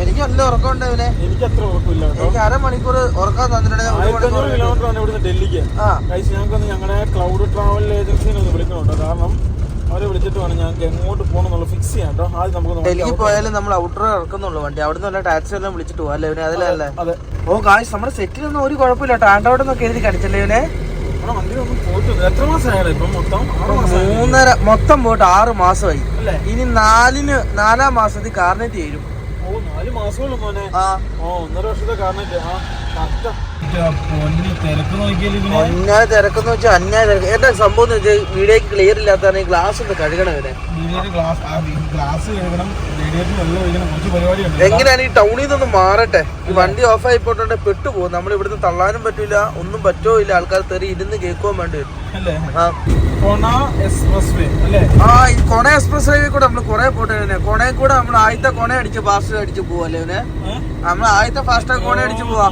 Speaker 2: എനിക്ക് നല്ല ഉറക്കം ഉണ്ട്.
Speaker 1: എനിക്ക് അത്ര ഉറക്കമില്ല.
Speaker 2: എനിക്ക് അരമണിക്കൂർ ഉറക്കം തന്നിട്ടുണ്ടെങ്കിൽ
Speaker 1: 1500 കിലോമീറ്റർ ആണ് ഇവിടുന്ന് ഡൽഹിക്ക്. ഞങ്ങൾക്കൊന്ന് ഞങ്ങളുടെ ക്ലൗഡ് ട്രാവൽ ഏജൻസിനെ ഒന്ന് വിളിക്കണുണ്ടോ. കാരണം അവരെ വിളിച്ചിട്ട് വേണം ഞങ്ങൾക്ക് എങ്ങോട്ട് പോകണമെന്നുള്ള ഫിക്സ് ചെയ്യാം കേട്ടോ. ആദ്യം നമുക്ക്
Speaker 2: ഡൽഹി പോയാലും നമ്മൾ ഔട്ടർ ഇറക്കുന്നുള്ളൂ വണ്ടി. അവിടെ നിന്ന് ടാക്സി എല്ലാം വിളിച്ചിട്ട് പോകാം അല്ലേ ഇവനെ? അതിലല്ലേ?
Speaker 1: അതെ.
Speaker 2: ഓ ഗായ്സ് നമ്മുടെ സെറ്റിലൊന്നും ഒരു കുഴപ്പമില്ല കേട്ടോ. ആണ്ടോടെന്നൊക്കെ എഴുതി കാണിച്ചല്ലേ ഇവനെ?
Speaker 1: എത്ര മാസമായാണ് ഇപ്പം മൊത്തം?
Speaker 2: 3.5 മൊത്തം പോയിട്ട് 6 മാസമായി. ഇനി 4-ാം മാസത്തിൽ കാർനെറ്റ് ചേരും.
Speaker 1: 4 മാസമുള്ള മോനെ. 1.5 വർഷത്തെ കാർനെറ്റ്.
Speaker 2: അന്യായ തിരക്കെന്ന് വെച്ചാൽ അന്യായ തിരക്ക്. എന്താ സംഭവം എന്ന് വെച്ചാൽ വീഡിയോക്ക് ക്ലിയർ ഇല്ലാത്തതാണ്. ഈ ഗ്ലാസ് ഒന്ന് കഴുകണം ഇവനെ. എങ്ങനെയാണ് ഈ ടൗണിൽ നിന്നൊന്ന് മാറട്ടെ. ഈ വണ്ടി ഓഫ് ആയി പോയിട്ടുണ്ട് പെട്ടുപോകും. നമ്മൾ ഇവിടുന്ന് തള്ളാനും പറ്റൂല, ഒന്നും പറ്റോ ഇല്ല. ആൾക്കാർ തെറി ഇരുന്ന് കേൾക്കുവാൻ വേണ്ടി വരും.
Speaker 1: കൊണ എക്സ്പ്രസ് വേ
Speaker 2: കൂടെ നമ്മൾ കൊറേ പോട്ടെ. കൊണയിൽ കൂടെ നമ്മൾ ആദ്യത്തെ കൊണ അടിച്ച് ഫാസ്റ്റ് അടിച്ച് പോവല്ലേ ഇവനെ? നമ്മൾ ആദ്യത്തെ ഫാസ്റ്റ് കൊണ അടിച്ച് പോവാ.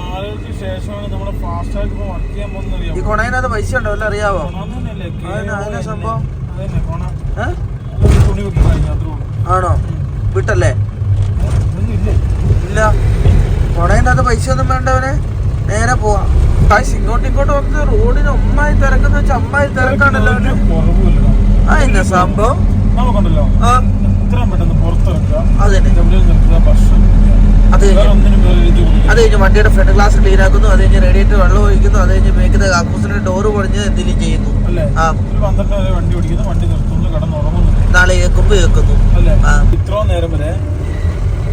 Speaker 2: ഈ കൊണയിനകത്ത് പൈസ ഉണ്ടോ വല്ല അറിയാവോ? അതിനെ സംഭവം ആണോ? വിട്ടല്ലേ? ഇല്ല, കൊണയിനകത്ത് പൈസ ഒന്നും വേണ്ടവനെ. നേരെ പോവാ. ഇങ്ങോട്ടിങ്ങോട്ട് വന്ന് റോഡിന് അമ്മായി തിരക്കെന്ന് വെച്ചാൽ അമ്മായി തിരക്കാണല്ലോ. അതിന്റെ സംഭവം അത് കഴിഞ്ഞ് വണ്ടിയുടെ ഫ്രണ്ട് ഗ്ലാസ് ക്ലീൻ ആക്കുന്നു. അത് കഴിഞ്ഞ് റേഡിയേറ്റർ വെള്ളം ഒഴിക്കുന്നു. അത് കഴിഞ്ഞ് മേക്കുന്ന കാക്കൂസിന്റെ ഡോറ് പൊളിഞ്ഞ് എന്തെങ്കിലും ചെയ്യുന്നു. നാളെ കേൾക്കുന്നു.
Speaker 1: ഇത്രയും നേരം വരെ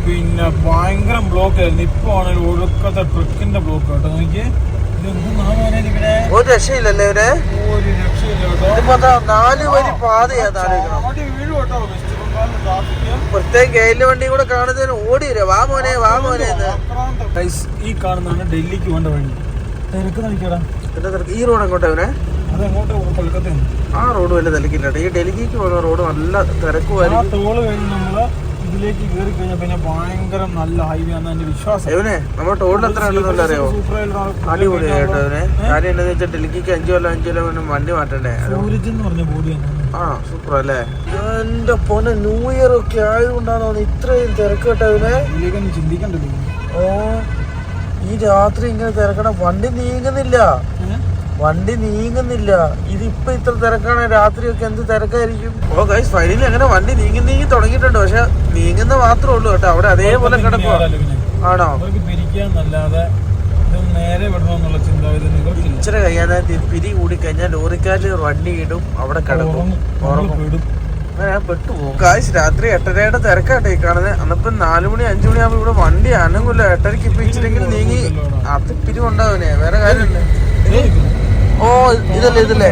Speaker 1: പിന്നെ ഭയങ്കര ബ്ലോക്ക് ആയിരുന്നു. ഇപ്പൊ ആണെങ്കിൽ ഒടുക്കത്തെ ട്രക്കിന്റെ ബ്ലോക്ക് കേട്ടോ. നോക്കിയേ,
Speaker 2: ഒരു രക്ഷയില്ലല്ലേ ഇവരെ?
Speaker 1: ഒരു രക്ഷയില്ല കേട്ടോ.
Speaker 2: 4 വരി പാതയാണ്. പ്രത്യേകം ഗൈഡിലെ വണ്ടി കൂടെ കാണുന്നതിന് ഓടി വരാ. വാ മോനെ വാ മോനെ.
Speaker 1: ഈ കാണുന്നതാണ് ഡൽഹിക്ക് വേണ്ട വണ്ടി. തിരക്ക് നയിക്കടാ.
Speaker 2: ഈ റോഡ് എങ്ങോട്ടാ ഇവനെ?
Speaker 1: അതെങ്ങോട്ട് കൊൽക്കത്ത?
Speaker 2: ആ റോഡ് വലിയ തിരക്കില്ല. ഈ ഡൽഹിക്ക് പോകുന്ന റോഡ് നല്ല തിരക്കുമായിരിക്കും.
Speaker 1: ടോള് കഴിഞ്ഞ് നമ്മള് ഇതിലേക്ക് കയറി കഴിഞ്ഞാൽ പിന്നെ ഭയങ്കര നല്ല ഹൈവേ ആണെന്ന് എന്റെ വിശ്വാസം.
Speaker 2: ഇവനെ നമ്മുടെ ടോളിൽ എത്ര ഉണ്ടെന്നല്ല അറിയാമോ? അടിപൊളിയായിട്ടോ ഇവനെ. കാര്യം എന്താന്ന് വെച്ചാൽ ഡൽഹിക്ക് 5 കൊല്ലം വണ്ടി മാറ്റണ്ടേ? ആ സൂപ്പർ അല്ലേ? എന്റെ പൊന്നെ, ന്യൂ ഇയർ ഒക്കെ ആയതുകൊണ്ടാണോ ഇത്രയും തിരക്ക് കേട്ടോ ഇവനെ?
Speaker 1: ചിന്തിക്കണ്ടല്ലോ.
Speaker 2: ഓ, ഈ രാത്രി ഇങ്ങനെ തിരക്കണ. വണ്ടി നീങ്ങുന്നില്ല. ഇതിപ്പോ ഇത്ര തിരക്കാണ്. രാത്രിയൊക്കെ എന്ത് തിരക്കായിരിക്കും. ഓ ഗൈസ്, ഫൈനലി അങ്ങനെ വണ്ടി നീങ്ങി തുടങ്ങിയിട്ടുണ്ട്. പക്ഷെ നീങ്ങുന്ന മാത്രമേ ഉള്ളൂ കേട്ടോ. അവിടെ അതേപോലെ കിടക്കുക. ആണോ? ഇച്ചിരി കഴിയാതെ പിരി കൂടി കഴിഞ്ഞാൽ ലോറിക്കാരിൽ വണ്ടി ഇടും, അവിടെ കിടക്കും, അങ്ങനെ പെട്ടുപോകും. ഗൈസ്, രാത്രി 8:30 തിരക്കാട്ടെ ഈ കാണുന്നത്. അന്നപ്പോ 4 മണി 5 മണിയാകുമ്പോ ഇവിടെ വണ്ടി അനങ്ങില്ല. 8:30 ഇപ്പൊ ഇച്ചിരെങ്കിലും നീങ്ങി അത് പിരിവുണ്ടാവൂലേ? വേറെ കാര്യമില്ല. ഓ ഇതല്ലേ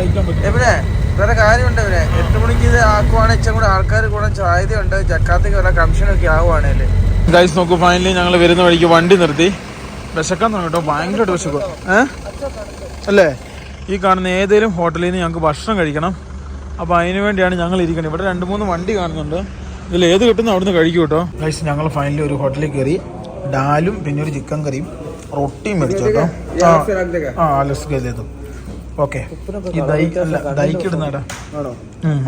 Speaker 2: എവിടെ? വേറെ കാര്യമുണ്ട് ഇവരെ. 8 മണിക്ക് ഇത് ആക്കുവാണെങ്കിൽ ഇച്ചിരി കൂടെ ആൾക്കാർ കൂടാൻ സാധ്യതയുണ്ട്. ജക്കാത്തേക്ക് വല്ല കമ്മീഷനൊക്കെ ആവുകയാണേല്.
Speaker 1: ഗൈസ് നോക്കൂ, ഫൈനലി ഞങ്ങൾ വരുന്ന വഴിക്ക് വണ്ടി നിർത്തി. വിശക്കാൻ തുടങ്ങി കേട്ടോ. ഭയങ്കരമായിട്ട് വിശക്കുക അല്ലേ? ഈ കാണുന്ന ഏതെങ്കിലും ഹോട്ടലിൽ നിന്ന് ഞങ്ങൾക്ക് ഭക്ഷണം കഴിക്കണം. അപ്പോൾ അതിന് വേണ്ടിയാണ് ഞങ്ങൾ ഇരിക്കുന്നത്. ഇവിടെ 2-3 വണ്ടി കാണുന്നുണ്ട്. ഇതിൽ ഏത് കിട്ടുന്ന അവിടുന്ന് കഴിക്കും കേട്ടോ. ഗൈസ്, ഞങ്ങൾ ഫൈനലി ഒരു ഹോട്ടലിൽ കയറി ഡാലും പിന്നെ ഒരു ചിക്കൻ കറിയും റൊട്ടിയും മേടിച്ചു കേട്ടോ. ഓക്കെ, ഈ ദൈക്കിടുന്നടാ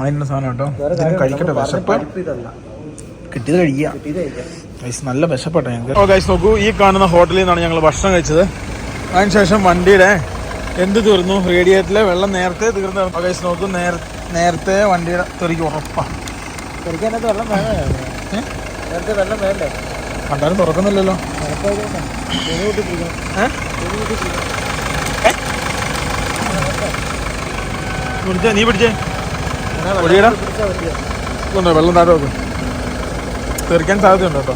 Speaker 1: അതിൻ്റെ സാധനം കേട്ടോ. ഇതിന് കഴിക്കട്ടെ. വിശപ്പ് കിട്ടിയത് കഴിക്കുക. ഗൈസ്, നല്ല വിശപ്പെട്ട ഞങ്ങൾക്ക്. ഓ ഗൈസ് നോക്കൂ, ഈ കാണുന്ന ഹോട്ടലിൽ നിന്നാണ് ഞങ്ങൾ ഭക്ഷണം കഴിച്ചത്. അതിനുശേഷം വണ്ടിയുടെ എന്ത് തീർന്നു? റേഡിയേറ്ററിലെ വെള്ളം നേരത്തെ തീർന്നു. ഗൈസ് നോക്കൂ, നേരത്തെ വണ്ടിയുടെ തെറിക്ക് ഉറപ്പാണ്.
Speaker 2: തെറിക്കാനകത്ത് വെള്ളം വേണേ? നേരത്തെ വെള്ളം വേണ്ടേ?
Speaker 1: കണ്ടാലും തുറക്കുന്നില്ലല്ലോ. നീ പിടിച്ചേ വെള്ളം താഴെ വെക്കും. തെറിക്കാൻ സാധ്യതയുണ്ട് കേട്ടോ.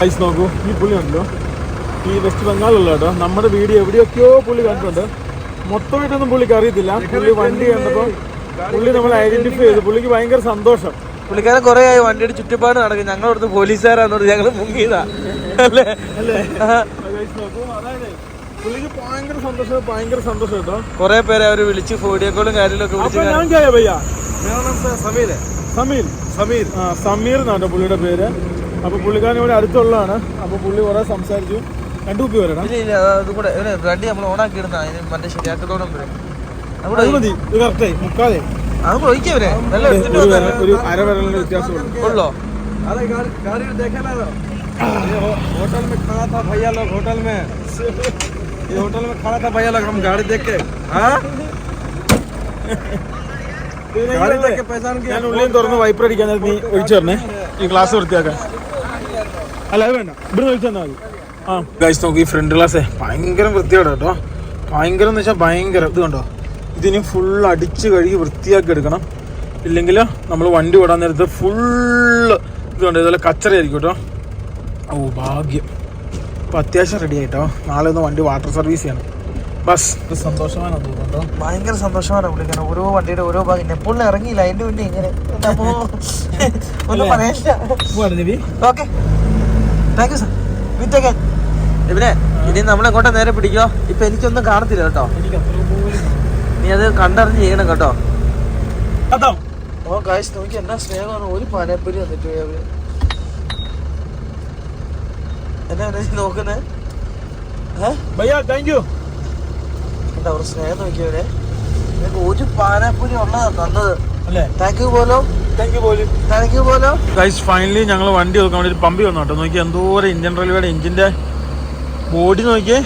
Speaker 1: ഐസ് നോക്കൂ, ഈ പുള്ളി ഉണ്ടല്ലോ, ഈ വെസ്റ്റ് ബംഗാളിലുള്ള കേട്ടോ. നമ്മുടെ വീഡിയോ എവിടെയൊക്കെയോ പുള്ളി കണ്ടിട്ടുണ്ട്. മൊത്തമായിട്ടൊന്നും പുള്ളിക്ക് അറിയത്തില്ല. പുള്ളി വണ്ടി കണ്ടപ്പോൾ പുള്ളി നമ്മളെ ഐഡന്റിഫൈ ചെയ്തു. പുള്ളിക്ക് ഭയങ്കര സന്തോഷം.
Speaker 2: പുള്ളിക്കാരൻ കുറെ ആയി വണ്ടിയുടെ ചുറ്റുപാട് നടക്കും. ഞങ്ങളടുത്ത് പോലീസുകാരാന്നോട് ഞങ്ങൾ മുങ്ങിയതാ അല്ലേ?
Speaker 1: പുള്ളിക്ക് ഭയങ്കര സന്തോഷം കേട്ടോ.
Speaker 2: കുറെ പേരെ അവര് വിളിച്ച് വീഡിയോ കോളും കാര്യങ്ങളൊക്കെ വിളിച്ചു.
Speaker 1: സമീർ എന്നാട്ടോ പുള്ളിയുടെ പേര്. അപ്പൊ പുള്ളിക്കാരൻ ഇവിടെ അടുത്തുള്ളതാണ്. അപ്പൊ പുള്ളി കുറെ സംസാരിച്ചു. 2 കുപ്പി വരണം.
Speaker 2: അതുകൂടെ വണ്ടി നമ്മൾ ഓണാക്കി ഇടുന്ന മറ്റേ ശരിയാക്കത്തോളം
Speaker 1: മുക്കാതെ
Speaker 2: അത് ഒഴിക്കവരെ
Speaker 1: ഒരു അരവരലിന്റെ വ്യത്യാസമുള്ളൂ.
Speaker 3: होटल में खड़ा था भैया लोग, होटल में ये होटल में खड़ा था भैया लोग, हम गाड़ी देख के
Speaker 1: ഞാൻ ഉള്ളിൽ തുറന്ന് വൈപ്പർ അടിക്കാൻ നീ ഒഴിച്ചു തരണേ ഈ ഗ്ലാസ് വൃത്തിയാക്കാൻ. അല്ല അത് വേണ്ട, ഇവിടെ ഒഴിച്ചു തന്നാൽ മതി. ആ ഗൈസ് നോക്കി ഈ ഫ്രണ്ട് ഗ്ലാസ്സേ ഭയങ്കര വൃത്തിയാണ് കേട്ടോ. ഭയങ്കരം എന്ന് വെച്ചാൽ ഭയങ്കര ഇത് കണ്ടോ. ഇതിന് ഫുൾ അടിച്ച് കഴുകി വൃത്തിയാക്കി എടുക്കണം. ഇല്ലെങ്കിൽ നമ്മൾ വണ്ടി ഓടാൻ നേരത്ത് ഫുള്ള് ഇത് കണ്ടോ ഇതുപോലെ കച്ചറയായിരിക്കും കേട്ടോ. ഓ ഭാഗ്യം, അപ്പോൾ അത്യാവശ്യം റെഡി ആയിട്ടോ. നാളെ ഒന്ന് വണ്ടി വാട്ടർ സർവീസ് ചെയ്യണം. ബസ് ഇത് സന്തോഷമാണ് തോന്നുന്നുണ്ടോ.
Speaker 2: ഭയങ്കര സന്തോഷമാണ് വിളിക്കണം. ഓരോ വണ്ടിയുടെ ഓരോ ഭാഗം നെപ്പോളിൽ ഇറങ്ങിയില്ല അതിന്റെ വേണ്ടി ഇങ്ങനെ ഒന്നും പറയാനില്ല. Okay thank you sir. ഇവനെ ഇനി നമ്മളെങ്ങോട്ടാ നേരെ പിടിക്കോ? ഇപ്പൊ എനിക്കൊന്നും കാണത്തില്ല കേട്ടോ. നീ അത് കണ്ടറിഞ്ഞ് ചെയ്യണം കേട്ടോ. ഓ ഗൈസ് നോക്കി എന്നാ സ്നേഹമാണ്. ഒരു പാനപ്പരി വന്നിട്ട് അവര് എന്നാ നോക്കുന്നേ.
Speaker 1: Thank you.
Speaker 2: എന്താ അവർ സ്നേഹം നോക്കിയവരെ. നിനക്ക് ഒരു പാനപ്പുരി ഉള്ളതാ തന്നത് അല്ലേ. Thank you Polo. Thank you Polo.
Speaker 1: Guys finally ഞങ്ങൾ വണ്ടി നോക്കാൻ വേണ്ടി പമ്പി വന്നു കേട്ടോ. നോക്കി എന്തോരം ഇന്ത്യൻ റെയിൽവേയുടെ എഞ്ചിന്റെ ബോഡി നോക്കിയേ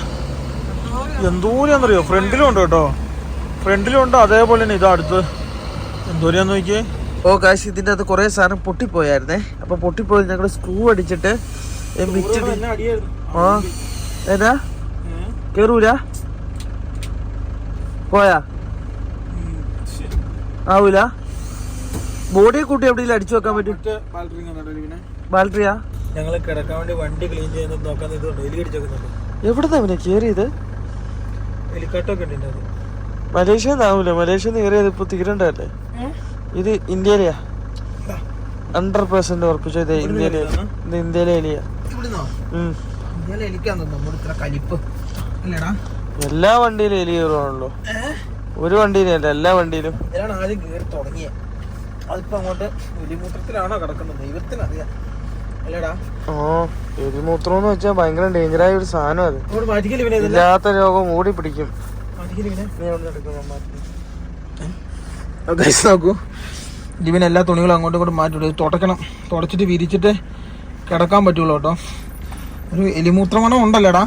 Speaker 1: എന്തോരാന്നറിയോ. ഫ്രണ്ടിലും ഉണ്ട് കേട്ടോ, ഫ്രണ്ടിലും ഉണ്ട്. അതേപോലെ തന്നെ ഇതാ അടുത്ത് എന്തോരാന്ന് നോക്കിയേ.
Speaker 2: ഓ ഗൈസ് ഇതിന്റെ അത് കുറെ സാധനം പൊട്ടിപ്പോയായിരുന്നേ. അപ്പൊ പൊട്ടിപ്പോയി ഞങ്ങൾ സ്ക്രൂ അടിച്ചിട്ട് ആ ഏതാ കേറൂല പോയാ ആവൂല. ബോഡിയെ കൂട്ടി എവിടെയെങ്കിലും അടിച്ചു വെക്കാൻ പറ്റും. ബാറ്ററിയാ
Speaker 1: ഞങ്ങൾ കിടക്കാൻ വേണ്ടി വണ്ടി ക്ലീൻ ചെയ്യുന്നത് നോക്കാൻ ഇതുണ്ട്. എലി അടിച്ചേക്കുന്നുണ്ട്.
Speaker 2: എവിടുന്നാ അവനെ കേറിയത്?
Speaker 1: എലിക്കാട്ടൊക്കെ ഉണ്ട്.
Speaker 2: മലേഷ്യ ആവൂല. മലേഷ്യ കയറിയത് ഇപ്പൊ തീരണ്ടല്ലേ. ഇത് ഇന്ത്യയിലെയാ 100% ഉറപ്പിച്ച. ഇത് ഇന്ത്യയിലെ എലിയാ. എല്ലാ വണ്ടിയിലും എലി കയറുവാണല്ലോ. ഒരു വണ്ടിയിലല്ല എല്ലാ വണ്ടിയിലും.
Speaker 1: ആദ്യം കയറി തുടങ്ങിയ അതിപ്പോ അങ്ങോട്ട് എലിമൂത്രത്തിലാണോ കിടക്കുന്നത് ദൈവത്തിനറിയാം അല്ലേടാ.
Speaker 2: ഓ എലിമൂത്രം എന്ന് വെച്ചാൽ ഭയങ്കര ഡേഞ്ചറായ ഒരു സാധനം. അത് ഇല്ലാത്ത രോഗം ഓടി പിടിക്കും.
Speaker 1: നോക്കൂ ലിവിന് എല്ലാ തുണികളും അങ്ങോട്ടും ഇങ്ങോട്ടും മാറ്റി തുടക്കണം. തുടച്ചിട്ട് വിരിച്ചിട്ട് കിടക്കാൻ പറ്റുള്ളൂ കേട്ടോ. ഒരു എലിമൂത്രമണം ഉണ്ടല്ലേടാ.